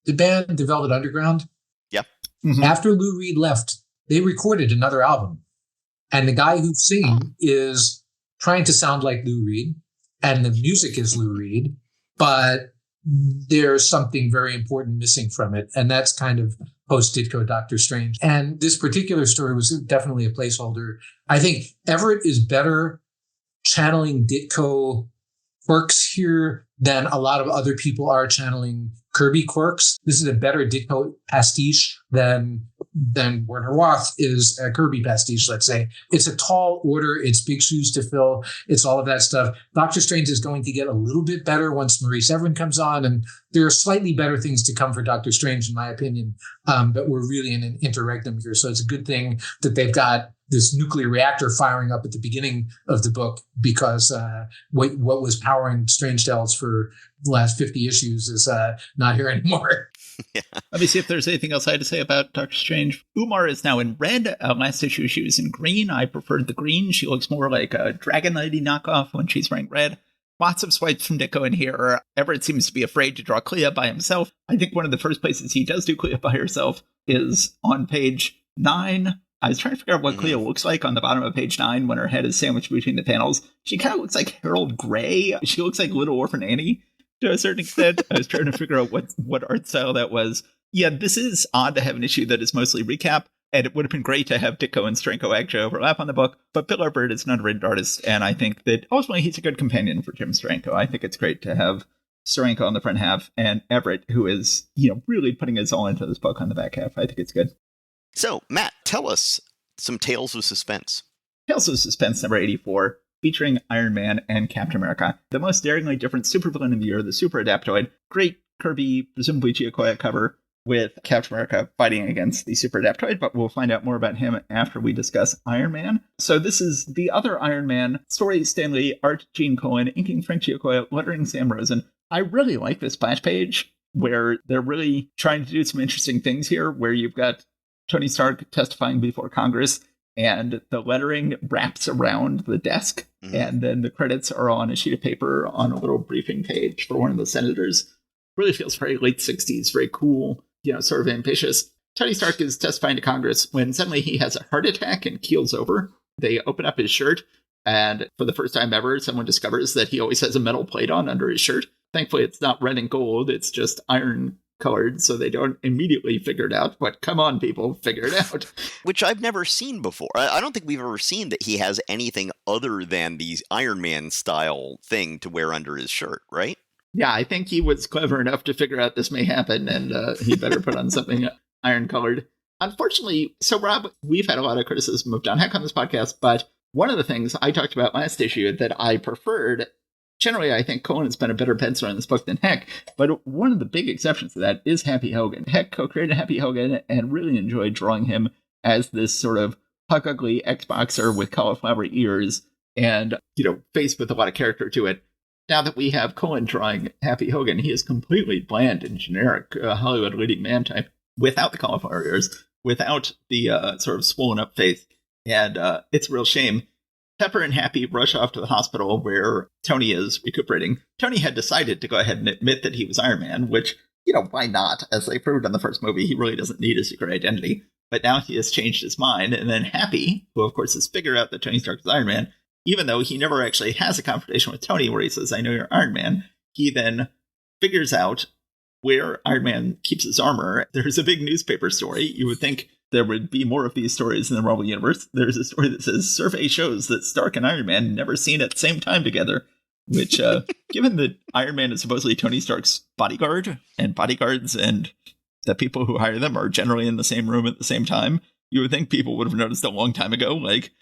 the band, The Velvet Underground, Yeah. Mm-hmm. After Lou Reed left, they recorded another album. And the guy who's singing is trying to sound like Lou Reed, and the music is Lou Reed, but there's something very important missing from it. And that's kind of post-Ditko Doctor Strange. And this particular story was definitely a placeholder. I think Everett is better channeling Ditko quirks here than a lot of other people are channeling Kirby quirks. This is a better Ditko pastiche than than Werner Roth is a Kirby pastiche, let's say. It's a tall order. It's big shoes to fill. It's all of that stuff. Doctor Strange is going to get a little bit better once Marie Severin comes on, and there are slightly better things to come for Doctor Strange, in my opinion. But we're really in an interregnum here. So it's a good thing that they've got this nuclear reactor firing up at the beginning of the book, because what was powering Strange Tales for the last 50 issues is not here anymore. Yeah. Let me see if there's anything else I had to say about Doctor Strange. Umar is now in red. Last issue she was in green. I preferred the green. She looks more like a Dragon Lady knockoff when she's wearing red. Lots of swipes from Ditko in here. Everett seems to be afraid to draw Clea by himself. I think one of the first places he does do Clea by herself is on page 9. I was trying to figure out what Clea looks like on the bottom of page 9 when her head is sandwiched between the panels. She kind of looks like Harold Gray. She looks like Little Orphan Annie to a certain extent. I was trying to figure out what art style that was. Yeah, this is odd to have an issue that is mostly recap, and it would have been great to have Ditko and Steranko actually overlap on the book, but Bill Arbert is an underrated artist, and I think that ultimately he's a good companion for Jim Steranko. I think it's great to have Steranko on the front half and Everett, who is, really putting his all into this book on the back half. I think it's good. So, Matt, tell us some Tales of Suspense. Tales of Suspense number 84, featuring Iron Man and Captain America. The most daringly different supervillain of the year, the Super Adaptoid. Great Kirby, presumably Giacoya cover with Captain America fighting against the Super Adaptoid, but we'll find out more about him after we discuss Iron Man. So this is the other Iron Man, story Stan Lee, art Gene Colan, inking Frank Giacoya, lettering Sam Rosen. I really like this splash page where they're really trying to do some interesting things here, where you've got Tony Stark testifying before Congress, and the lettering wraps around the desk, and then the credits are on a sheet of paper on a little briefing page for one of the senators. Really feels very late 60s, very cool, sort of ambitious. Tony Stark is testifying to Congress when suddenly he has a heart attack and keels over. They open up his shirt, and for the first time ever, someone discovers that he always has a metal plate on under his shirt. Thankfully, it's not red and gold, it's just iron colored, so they don't immediately figure it out, but come on, people, figure it out. Which I've never seen before. I don't think we've ever seen that he has anything other than the Iron Man style thing to wear under his shirt, right? Yeah, I think he was clever enough to figure out this may happen, and he better put on something iron colored. Unfortunately, so Rob, we've had a lot of criticism of John Heck on this podcast, but one of the things I talked about last issue that I preferred, generally, I think Colan has been a better penciler in this book than Heck, but one of the big exceptions to that is Happy Hogan. Heck co-created Happy Hogan and really enjoyed drawing him as this sort of puck-ugly ex-boxer with cauliflower ears and, faced with a lot of character to it. Now that we have Colan drawing Happy Hogan, he is completely bland and generic Hollywood leading man type without the cauliflower ears, without the sort of swollen up face. And it's a real shame. Pepper and Happy rush off to the hospital where Tony is recuperating. Tony had decided to go ahead and admit that he was Iron Man, which, why not? As they proved in the first movie, he really doesn't need a secret identity. But now he has changed his mind. And then Happy, who of course has figured out that Tony Stark is Iron Man, even though he never actually has a confrontation with Tony where he says, I know you're Iron Man, he then figures out where Iron Man keeps his armor. There's a big newspaper story. You would think there would be more of these stories in the Marvel Universe. There's a story that says, survey shows that Stark and Iron Man never seen at the same time together, which, given that Iron Man is supposedly Tony Stark's bodyguard, and bodyguards and the people who hire them are generally in the same room at the same time, you would think people would have noticed a long time ago, like,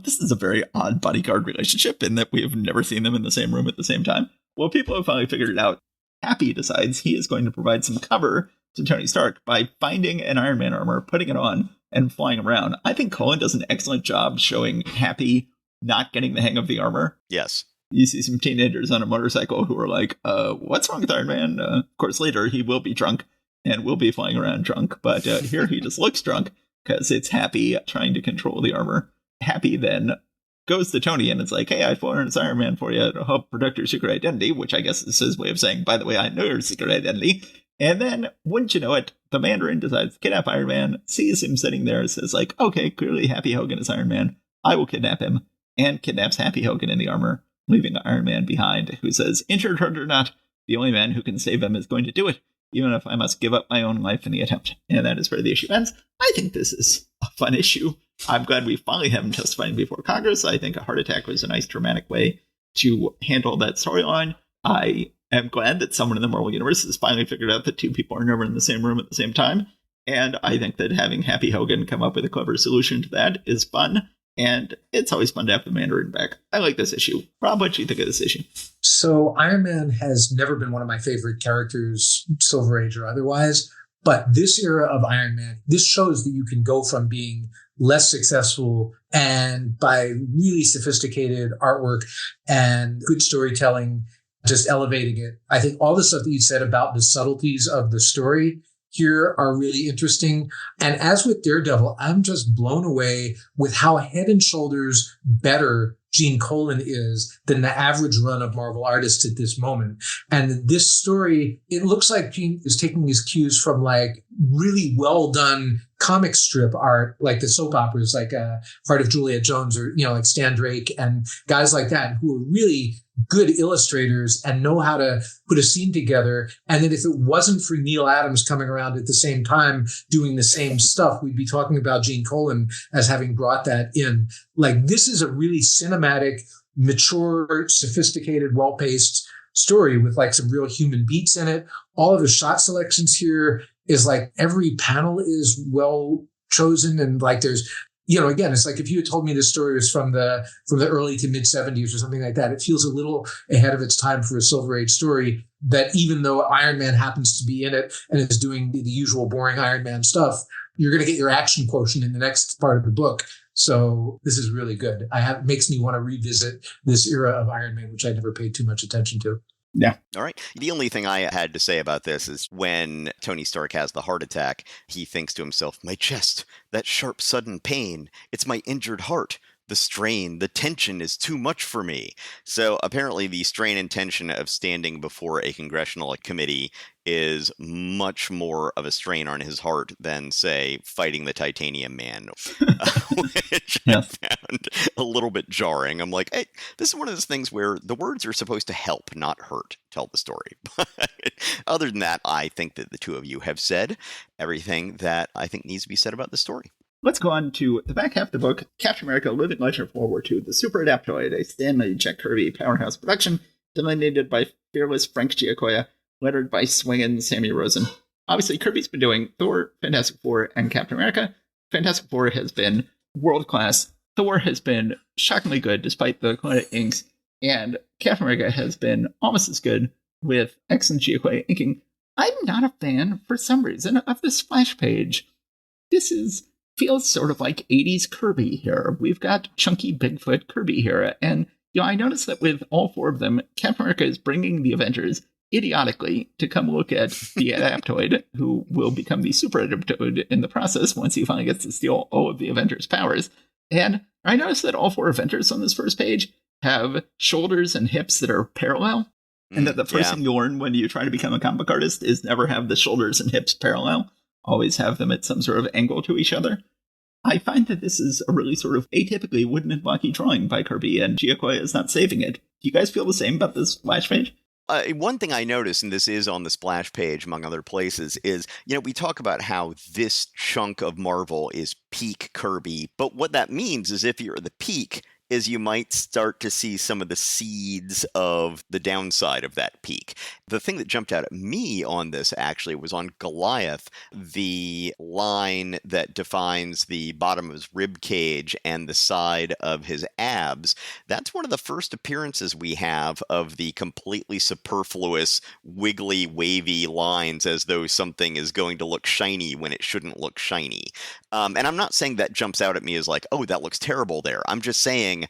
this is a very odd bodyguard relationship in that we have never seen them in the same room at the same time. Well, people have finally figured it out. Happy decides he is going to provide some cover to Tony Stark by finding an Iron Man armor, putting it on, and flying around. I think Colan does an excellent job showing Happy not getting the hang of the armor. Yes. You see some teenagers on a motorcycle who are like, what's wrong with Iron Man? Of course, later he will be drunk and will be flying around drunk, but here he just looks drunk because it's Happy trying to control the armor. Happy then goes to Tony and it's like, hey, I flew in as Iron Man for you to help protect your secret identity, which I guess is his way of saying, by the way, I know your secret identity. And then, wouldn't you know it, the Mandarin decides to kidnap Iron Man, sees him sitting there, says like, okay, clearly Happy Hogan is Iron Man. I will kidnap him, and kidnaps Happy Hogan in the armor, leaving Iron Man behind, who says, injured, hurt or not, the only man who can save him is going to do it, even if I must give up my own life in the attempt. And that is where the issue ends. I think this is a fun issue. I'm glad we finally have him testifying before Congress. I think a heart attack was a nice dramatic way to handle that storyline. I am glad that someone in the Marvel Universe has finally figured out that two people are never in the same room at the same time. And I think that having Happy Hogan come up with a clever solution to that is fun. And it's always fun to have the Mandarin back. I like this issue. Rob, what do you think of this issue? So Iron Man has never been one of my favorite characters, Silver Age or otherwise. But this era of Iron Man, this shows that you can go from being less successful and by really sophisticated artwork and good storytelling, just elevating it. I think all the stuff that you said about the subtleties of the story here are really interesting. And as with Daredevil, I'm just blown away with how head and shoulders better Gene Colan is than the average run of Marvel artists at this moment. And this story, it looks like Gene is taking his cues from like really well done comic strip art, like the soap operas, like Heart of Juliet Jones or, like Stan Drake and guys like that who are really good illustrators and know how to put a scene together. And then if it wasn't for Neil Adams coming around at the same time doing the same stuff, we'd be talking about Gene Colan as having brought that in. Like, this is a really cinematic, mature, sophisticated, well-paced story with like some real human beats in it. All of the shot selections here is like every panel is well chosen, and like there's, again, it's like if you had told me this story was from the early to mid 70s or something like that, it feels a little ahead of its time for a Silver Age story. That even though Iron Man happens to be in it and is doing the usual boring Iron Man stuff, you're going to get your action quotient in the next part of the book. So this is really good. It makes me want to revisit this era of Iron Man, which I never paid too much attention to. Yeah. All right. The only thing I had to say about this is when Tony Stark has the heart attack, he thinks to himself, my chest, that sharp, sudden pain, it's my injured heart. The strain, the tension is too much for me. So apparently the strain and tension of standing before a congressional committee is much more of a strain on his heart than, say, fighting the Titanium Man, which I found a little bit jarring. I'm like, hey, this is one of those things where the words are supposed to help, not hurt, tell the story. But other than that, I think that the two of you have said everything that I think needs to be said about the story. Let's go on to the back half of the book, Captain America, Living Legend of World War II, the Super Adaptoid, a Stanley Jack Kirby powerhouse production, delineated by fearless Frank Giacoia, lettered by swingin' Sammy Rosen. Obviously, Kirby's been doing Thor, Fantastic Four, and Captain America. Fantastic Four has been world-class. Thor has been shockingly good, despite the Claret inks. And Captain America has been almost as good with X and Giacoia inking. I'm not a fan, for some reason, of the splash page. This feels sort of like 80s Kirby here. We've got chunky Bigfoot Kirby here. And, I noticed that with all four of them, Captain America is bringing the Avengers idiotically to come look at the Adaptoid, who will become the Super Adaptoid in the process once he finally gets to steal all of the Avengers' powers. And I noticed that all four Avengers on this first page have shoulders and hips that are parallel. And that the first thing you learn when you try to become a comic book artist is never have the shoulders and hips parallel. Always have them at some sort of angle to each other. I find that this is a really sort of atypically wooden and blocky drawing by Kirby, and Giacoia is not saving it. Do you guys feel the same about this splash page? One thing I noticed, and this is on the splash page among other places, is, we talk about how this chunk of Marvel is peak Kirby, but what that means is if you're at the peak, is you might start to see some of the seeds of the downside of that peak. The thing that jumped out at me on this actually was on Goliath, the line that defines the bottom of his rib cage and the side of his abs. That's one of the first appearances we have of the completely superfluous, wiggly, wavy lines as though something is going to look shiny when it shouldn't look shiny. And I'm not saying that jumps out at me as like, oh, that looks terrible there. I'm just saying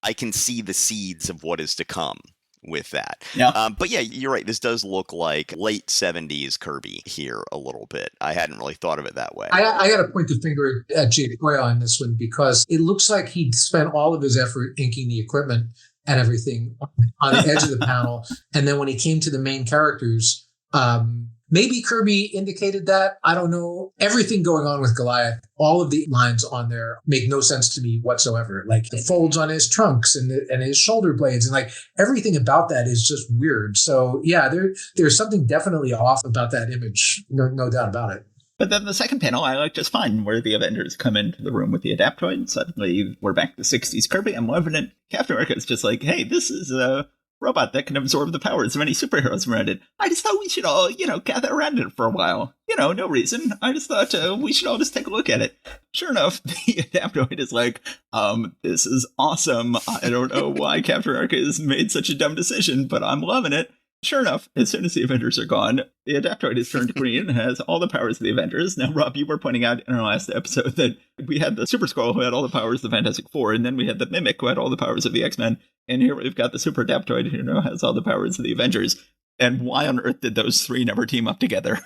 I can see the seeds of what is to come with that. Yeah. But yeah, you're right. This does look like late 70s Kirby here a little bit. I hadn't really thought of it that way. I got to point the finger at Giacoia on this one because it looks like he spent all of his effort inking the equipment and everything on the edge of the panel. And then when he came to the main characters, maybe Kirby indicated that. I don't know. Everything going on with Goliath, all of the lines on there make no sense to me whatsoever. Like the folds on his trunks and his shoulder blades and like everything about that is just weird. So yeah, there's something definitely off about that image. No doubt about it. But then the second panel I like just fine, where the Avengers come into the room with the Adaptoid. Suddenly we're back to 60s Kirby. I'm loving it. Captain America is just like, hey, this is robot that can absorb the powers of any superheroes around it. I just thought we should all, gather around it for a while. No reason. I just thought we should all just take a look at it. Sure enough, the Adaptoid is like, this is awesome. I don't know why Captain America has made such a dumb decision, but I'm loving it. Sure enough, as soon as the Avengers are gone, the Adaptoid is turned green and has all the powers of the Avengers. Now, Rob, you were pointing out in our last episode that we had the Super Skrull who had all the powers of the Fantastic Four, and then we had the Mimic who had all the powers of the X-Men, and here we've got the Super Adaptoid who now has all the powers of the Avengers. And why on earth did those three never team up together?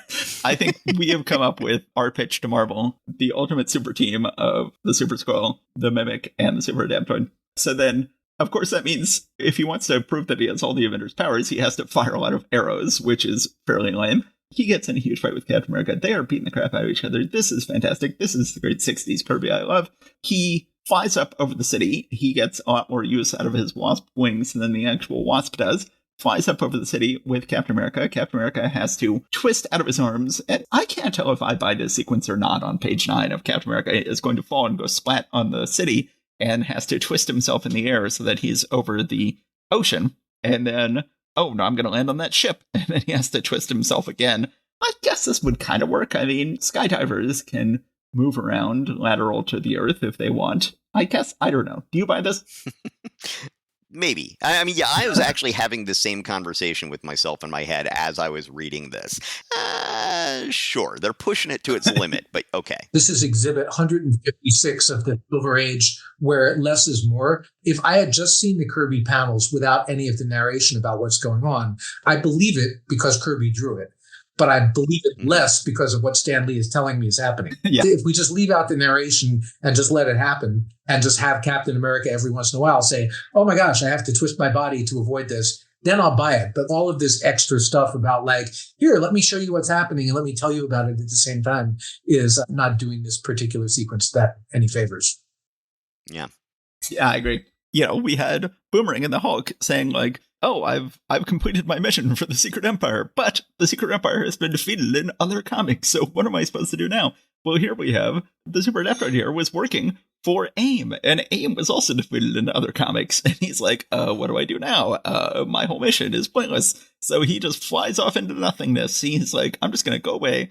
I think we have come up with our pitch to Marvel, the ultimate super team of the Super Skrull, the Mimic, and the Super Adaptoid. So then, of course, that means if he wants to prove that he has all the Avengers' powers, he has to fire a lot of arrows, which is fairly lame. He gets in a huge fight with Captain America. They are beating the crap out of each other. This is fantastic. This is the great 60s Kirby I love. He flies up over the city. He gets a lot more use out of his wasp wings than the actual wasp does. Flies up over the city with Captain America. Captain America has to twist out of his arms. And I can't tell if I buy this sequence or not on page 9 of Captain America is going to fall and go splat on the city and has to twist himself in the air so that he's over the ocean. And then, oh, no, I'm going to land on that ship. And then he has to twist himself again. I guess this would kind of work. I mean, skydivers can move around lateral to the earth if they want. I guess, I don't know. Do you buy this? Maybe. I mean, yeah, I was actually having the same conversation with myself in my head as I was reading this. Sure, they're pushing it to its limit, but okay. This is exhibit 156 of the Silver Age, where less is more. If I had just seen the Kirby panels without any of the narration about what's going on, I believe it because Kirby drew it. But I believe it less because of what Stan Lee is telling me is happening. Yeah. If we just leave out the narration and just let it happen and just have Captain America every once in a while say, oh my gosh, I have to twist my body to avoid this, then I'll buy it. But all of this extra stuff about like, here, let me show you what's happening and let me tell you about it at the same time is not doing this particular sequence that any favors. Yeah. Yeah, I agree. We had Boomerang and the Hulk saying like, oh, I've completed my mission for the Secret Empire, but the Secret Empire has been defeated in other comics, so what am I supposed to do now? Well, here we have the Super Adaptoid here was working for AIM, and AIM was also defeated in other comics, and he's like, what do I do now? My whole mission is pointless. So he just flies off into nothingness. He's like, I'm just going to go away.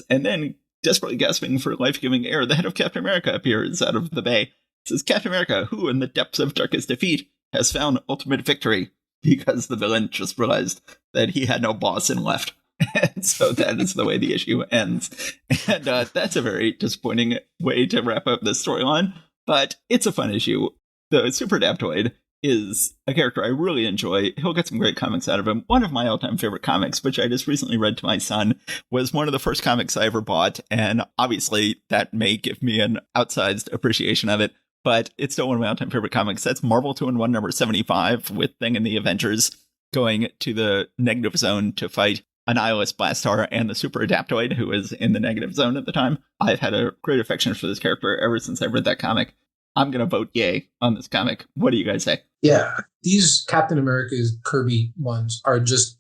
And then, desperately gasping for life-giving air, the head of Captain America appears out of the bay. Says, Captain America, who in the depths of darkest defeat has found ultimate victory. Because the villain just realized that he had no boss and left. And so that is the way the issue ends. And that's a very disappointing way to wrap up this storyline. But it's a fun issue. The Super Adaptoid is a character I really enjoy. He'll get some great comics out of him. One of my all-time favorite comics, which I just recently read to my son, was one of the first comics I ever bought. And obviously that may give me an outsized appreciation of it. But it's still one of my all-time favorite comics. That's Marvel 2-in-1 number 75 with Thing and the Avengers going to the negative zone to fight Annihilus Blastar and the Super Adaptoid, who was in the negative zone at the time. I've had a great affection for this character ever since I read that comic. I'm going to vote yay on this comic. What do you guys say? Yeah, these Captain America's Kirby ones are just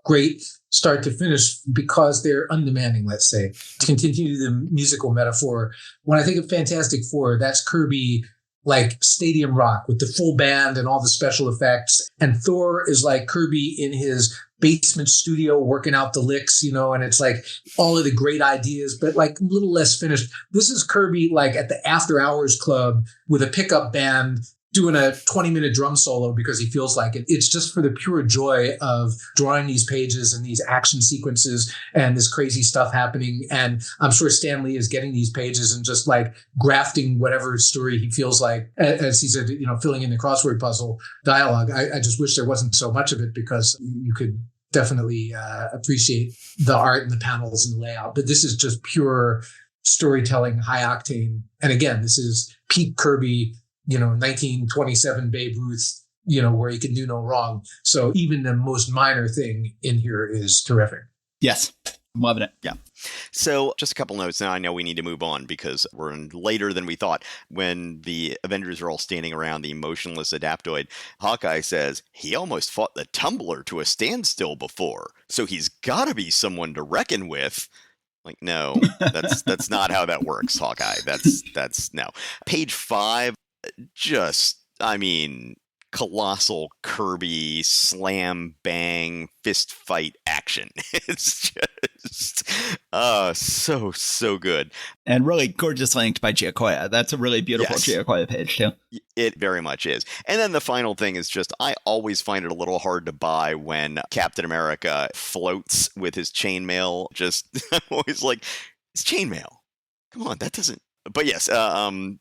great start to finish because they're undemanding, let's say. To continue the musical metaphor, when I think of Fantastic Four, that's Kirby like stadium rock with the full band and all the special effects. And Thor is like Kirby in his basement studio working out the licks, and it's like all of the great ideas, but like a little less finished. This is Kirby like at the after hours club with a pickup band doing a 20-minute drum solo because he feels like it. It's just for the pure joy of drawing these pages and these action sequences and this crazy stuff happening. And I'm sure Stan Lee is getting these pages and just like grafting whatever story he feels like, as he said, filling in the crossword puzzle dialogue. I just wish there wasn't so much of it because you could definitely appreciate the art and the panels and the layout. But this is just pure storytelling, high octane. And again, this is peak Kirby, 1927 Babe Ruth, where he can do no wrong. So even the most minor thing in here is terrific. Yes. I'm loving it. Yeah. So just a couple notes. Now I know we need to move on because we're in later than we thought. When the Avengers are all standing around the motionless Adaptoid, Hawkeye says he almost fought the Tumbler to a standstill before. So he's got to be someone to reckon with. Like, no, that's not how that works, Hawkeye. That's no. Page 5. colossal Kirby slam bang fist fight action. It's just so good. And really gorgeously inked by Giacoya. That's a really beautiful Yes. Giacoya page, too. It very much is. And then the final thing is just, I always find it a little hard to buy when Captain America floats with his chainmail. Just, I'm always like, it's chainmail. Come on, that doesn't. But yes,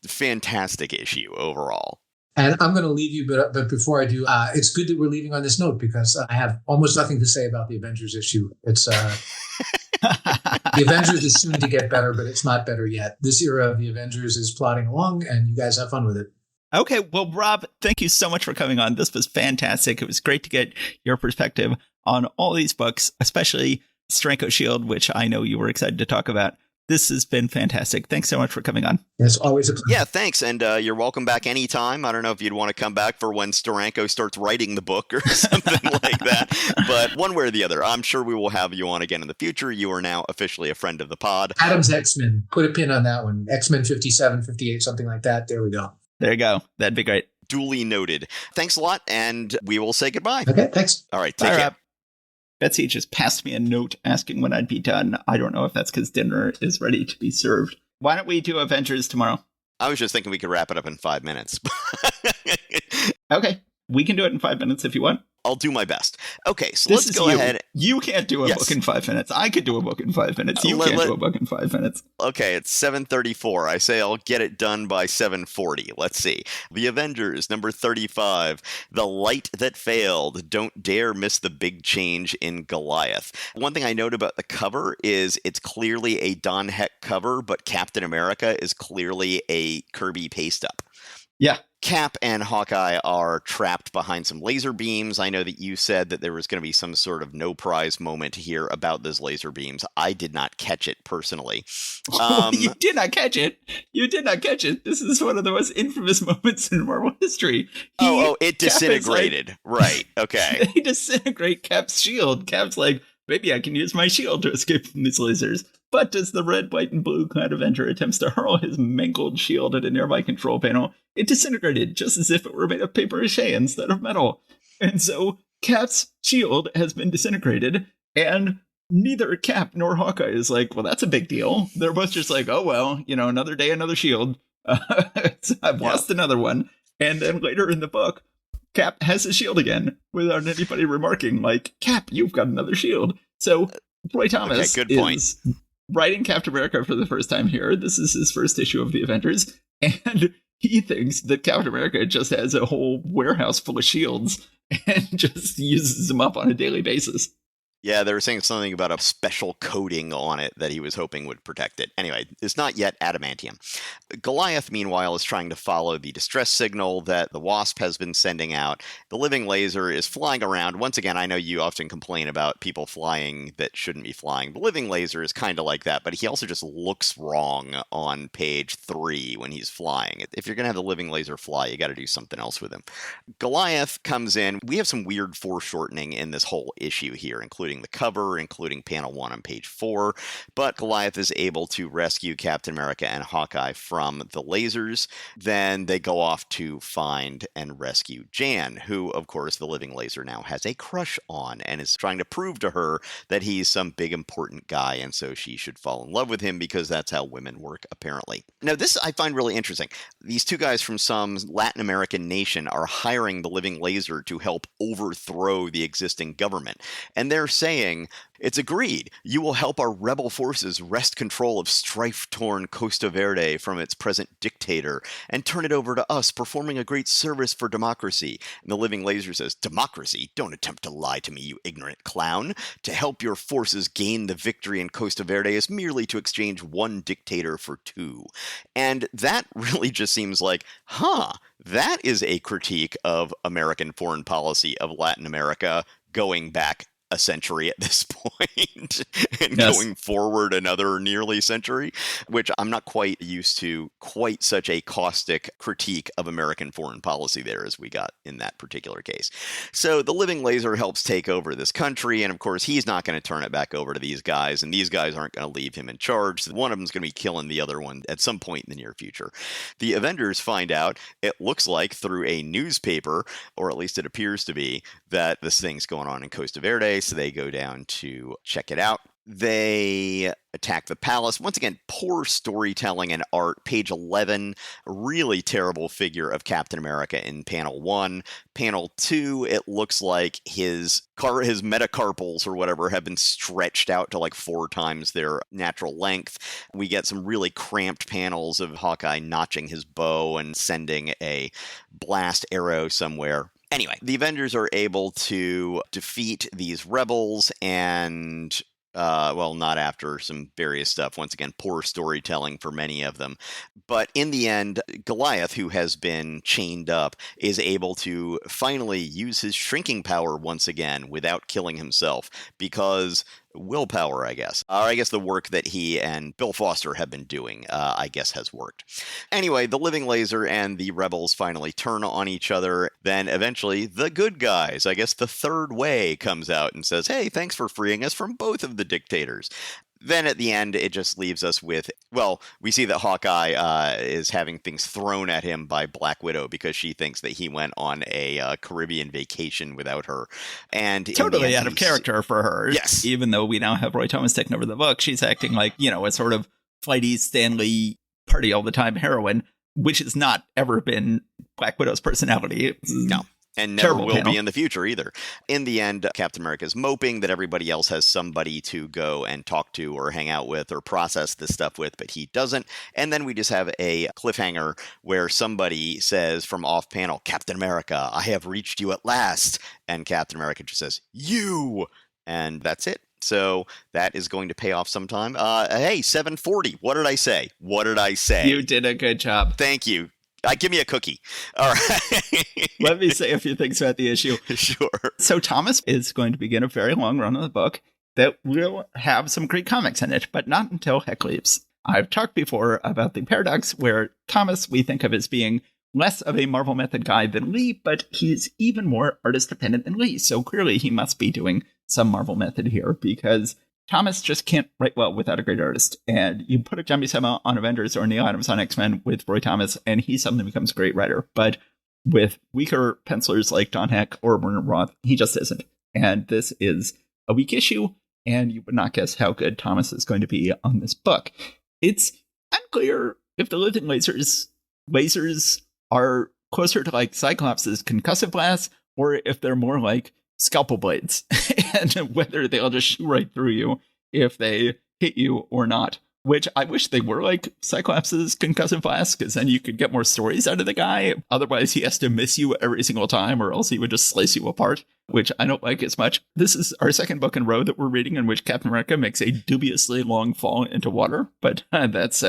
fantastic issue overall. And I'm going to leave you, but before I do, it's good that we're leaving on this note because I have almost nothing to say about the Avengers issue. It's the Avengers is soon to get better, but it's not better yet. This era of the Avengers is plodding along, and you guys have fun with it. Okay, well, Rob, thank you so much for coming on. This was fantastic. It was great to get your perspective on all these books, especially Steranko Shield, which I know you were excited to talk about. This has been fantastic. Thanks so much for coming on. It's always a pleasure. Yeah, thanks. And you're welcome back anytime. I don't know if you'd want to come back for when Steranko starts writing the book or something like that. But one way or the other, I'm sure we will have you on again in the future. You are now officially a friend of the pod. Adam's X-Men. Put a pin on that one. X-Men 57, 58, something like that. There we go. There you go. That'd be great. Duly noted. Thanks a lot, and we will say goodbye. Okay, thanks. All right, take Bye, care. Rob. Betsy just passed me a note asking when I'd be done. I don't know if that's because dinner is ready to be served. Why don't we do Avengers tomorrow? I was just thinking we could wrap it up in 5 minutes. Okay. We can do it in 5 minutes if you want. I'll do my best. Okay, so This let's is go you. ahead. You can't do a Yes. book in 5 minutes. I could do a book in 5 minutes. You can't do a book in 5 minutes. Okay, it's 7:34. I say I'll get it done by 7:40. Let's see. The Avengers, number 35. The Light That Failed. Don't dare miss the big change in Goliath. One thing I note about the cover is it's clearly a Don Heck cover, but Captain America is clearly a Kirby paste-up. Yeah. Cap and Hawkeye are trapped behind some laser beams. I know that you said that there was going to be some sort of no prize moment here about those laser beams. I did not catch it personally. You did not catch it. You did not catch it. This is one of the most infamous moments in Marvel history. It disintegrated. Right. Okay. They disintegrate Cap's shield. Cap's like, maybe I can use my shield to escape from these lasers. But as the red, white, and blue clad Avenger attempts to hurl his mangled shield at a nearby control panel, it disintegrated just as if it were made of paper mache instead of metal. And so Cap's shield has been disintegrated, and neither Cap nor Hawkeye is like, well, that's a big deal. They're both just like, oh, well, another day, another shield. So I've lost another one. And then later in the book, Cap has his shield again without anybody remarking, like, Cap, you've got another shield. So Roy Thomas good point. is writing Captain America for the first time here. This is his first issue of the Avengers, and he thinks that Captain America just has a whole warehouse full of shields and just uses them up on a daily basis. Yeah, they were saying something about a special coating on it that he was hoping would protect it. Anyway, it's not yet adamantium. Goliath, meanwhile, is trying to follow the distress signal that the Wasp has been sending out. The living laser is flying around. Once again, I know you often complain about people flying that shouldn't be flying. The living laser is kind of like that, but he also just looks wrong on page 3 when he's flying. If you're going to have the living laser fly, you got to do something else with him. Goliath comes in. We have some weird foreshortening in this whole issue here, including the cover, including panel 1 on page 4, but Goliath is able to rescue Captain America and Hawkeye from the lasers. Then they go off to find and rescue Jan, who, of course, the living laser now has a crush on and is trying to prove to her that he's some big important guy, and so she should fall in love with him because that's how women work, apparently. Now, this I find really interesting. These two guys from some Latin American nation are hiring the living laser to help overthrow the existing government, and they're saying, it's agreed, you will help our rebel forces wrest control of strife-torn Costa Verde from its present dictator and turn it over to us, performing a great service for democracy. And the living laser says, democracy? Don't attempt to lie to me, you ignorant clown. To help your forces gain the victory in Costa Verde is merely to exchange one dictator for 2. And that really just seems like, that is a critique of American foreign policy of Latin America going back a century at this point and Yes. going forward another nearly century, which I'm not quite used to quite such a caustic critique of American foreign policy there as we got in that particular case. So the living laser helps take over this country, and of course he's not going to turn it back over to these guys, and these guys aren't going to leave him in charge. So one of them's going to be killing the other one at some point in the near future. The Avengers find out, it looks like through a newspaper, or at least it appears to be, that this thing's going on in Costa Verde, so they go down to check it out. They attack the palace. Once again, poor storytelling and art. Page 11, really terrible figure of Captain America in panel 1. Panel 2, it looks like his metacarpals or whatever have been stretched out to like 4 times their natural length. We get some really cramped panels of Hawkeye notching his bow and sending a blast arrow somewhere. Anyway, the Avengers are able to defeat these rebels and not after some various stuff. Once again, poor storytelling for many of them. But in the end, Goliath, who has been chained up, is able to finally use his shrinking power once again without killing himself because willpower, I guess. Or I guess the work that he and Bill Foster have been doing, I guess, has worked. Anyway, the living laser and the rebels finally turn on each other. Then eventually the good guys, I guess the third way, comes out and says, hey, thanks for freeing us from both of the dictators. Then at the end, it just leaves us with, we see that Hawkeye is having things thrown at him by Black Widow because she thinks that he went on a Caribbean vacation without her. And totally out of character for her. Yes. Even though we now have Roy Thomas taking over the book, she's acting like, a sort of flighty Stanley party all the time heroine, which has not ever been Black Widow's personality. No. And never Terrible will panel. be in the future either. In the end, Captain America is moping that everybody else has somebody to go and talk to or hang out with or process this stuff with, but he doesn't. And then we just have a cliffhanger where somebody says from off panel, Captain America, I have reached you at last. And Captain America just says, you. And that's it. So that is going to pay off sometime. Hey, 740. What did I say? You did a good job. Thank you. Give me a cookie. All right. Let me say a few things about the issue. Sure. So Thomas is going to begin a very long run of the book that will have some great comics in it, but not until Heck leaves. I've talked before about the paradox where Thomas we think of as being less of a Marvel Method guy than Lee, but he's even more artist-dependent than Lee. So clearly he must be doing some Marvel Method here because Thomas just can't write well without a great artist. And you put a John Buscema on Avengers or Neil Adams on X-Men with Roy Thomas, and he suddenly becomes a great writer. But with weaker pencilers like Don Heck or Werner Roth, he just isn't. And this is a weak issue, and you would not guess how good Thomas is going to be on this book. It's unclear if the living lasers are closer to like Cyclops' concussive blasts, or if they're more like scalpel blades, and whether they'll just shoot right through you if they hit you or not. Which I wish they were like Cyclops' concussive blasts, because then you could get more stories out of the guy. Otherwise, he has to miss you every single time, or else he would just slice you apart, which I don't like as much. This is our second book in a row that we're reading in which Captain America makes a dubiously long fall into water, but that's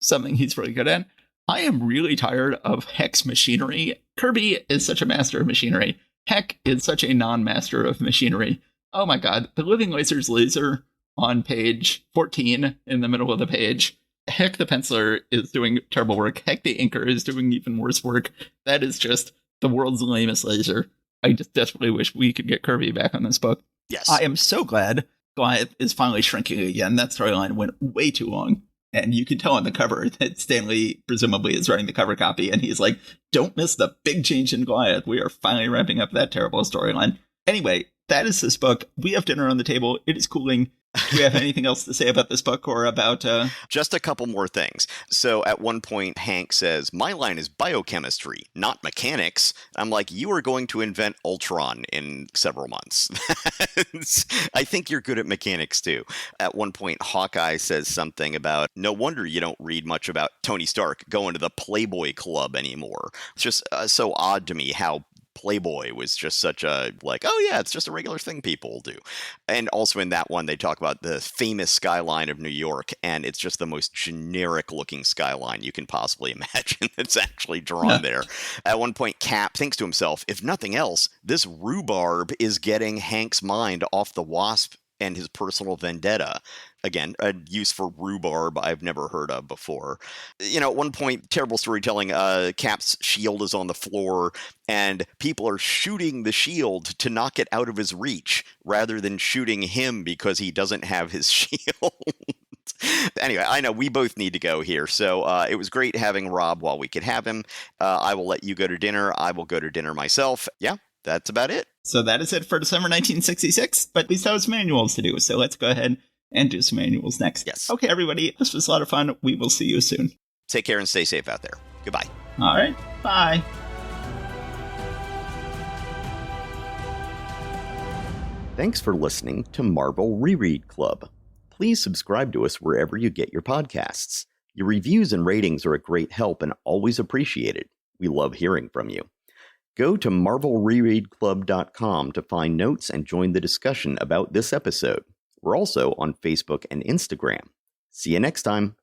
something he's really good at. I am really tired of Heck's machinery. Kirby is such a master of machinery. Heck is such a non-master of machinery. Oh my god, the living laser's laser on page 14 in the middle of the page. Heck the penciler is doing terrible work. Heck the inker is doing even worse work. That is just the world's lamest laser. I just desperately wish we could get Kirby back on this book. Yes. I am so glad Goliath is finally shrinking again. That storyline went way too long. And you can tell on the cover that Stanley presumably is writing the cover copy. And he's like, don't miss the big change in Goliath. We are finally wrapping up that terrible storyline. Anyway, that is this book. We have dinner on the table. It is cooling. Do we have anything else to say about this book or about... Just a couple more things. So at one point, Hank says, my line is biochemistry, not mechanics. I'm like, you are going to invent Ultron in several months. I think you're good at mechanics, too. At one point, Hawkeye says something about, no wonder you don't read much about Tony Stark going to the Playboy Club anymore. It's just so odd to me how Playboy was just such a, like, oh yeah, it's just a regular thing people will do. And also in that one, they talk about the famous skyline of New York, and it's just the most generic looking skyline you can possibly imagine that's actually drawn there. At one point, Cap thinks to himself, if nothing else, this rhubarb is getting Hank's mind off the Wasp and his personal vendetta. Again, a use for rhubarb I've never heard of before. At one point, terrible storytelling, Cap's shield is on the floor, and people are shooting the shield to knock it out of his reach, rather than shooting him because he doesn't have his shield. Anyway, I know we both need to go here, so it was great having Rob while we could have him. I will let you go to dinner. I will go to dinner myself. Yeah, that's about it. So that is it for December 1966, but we still have some manuals to do, so let's go ahead and do some manuals next. Yes. Okay, everybody, this was a lot of fun. We will see you soon. Take care and stay safe out there. Goodbye. All right, bye. Thanks for listening to Marvel Reread Club. Please subscribe to us wherever you get your podcasts. Your reviews and ratings are a great help and always appreciated. We love hearing from you. Go to marvelrereadclub.com to find notes and join the discussion about this episode. We're also on Facebook and Instagram. See you next time.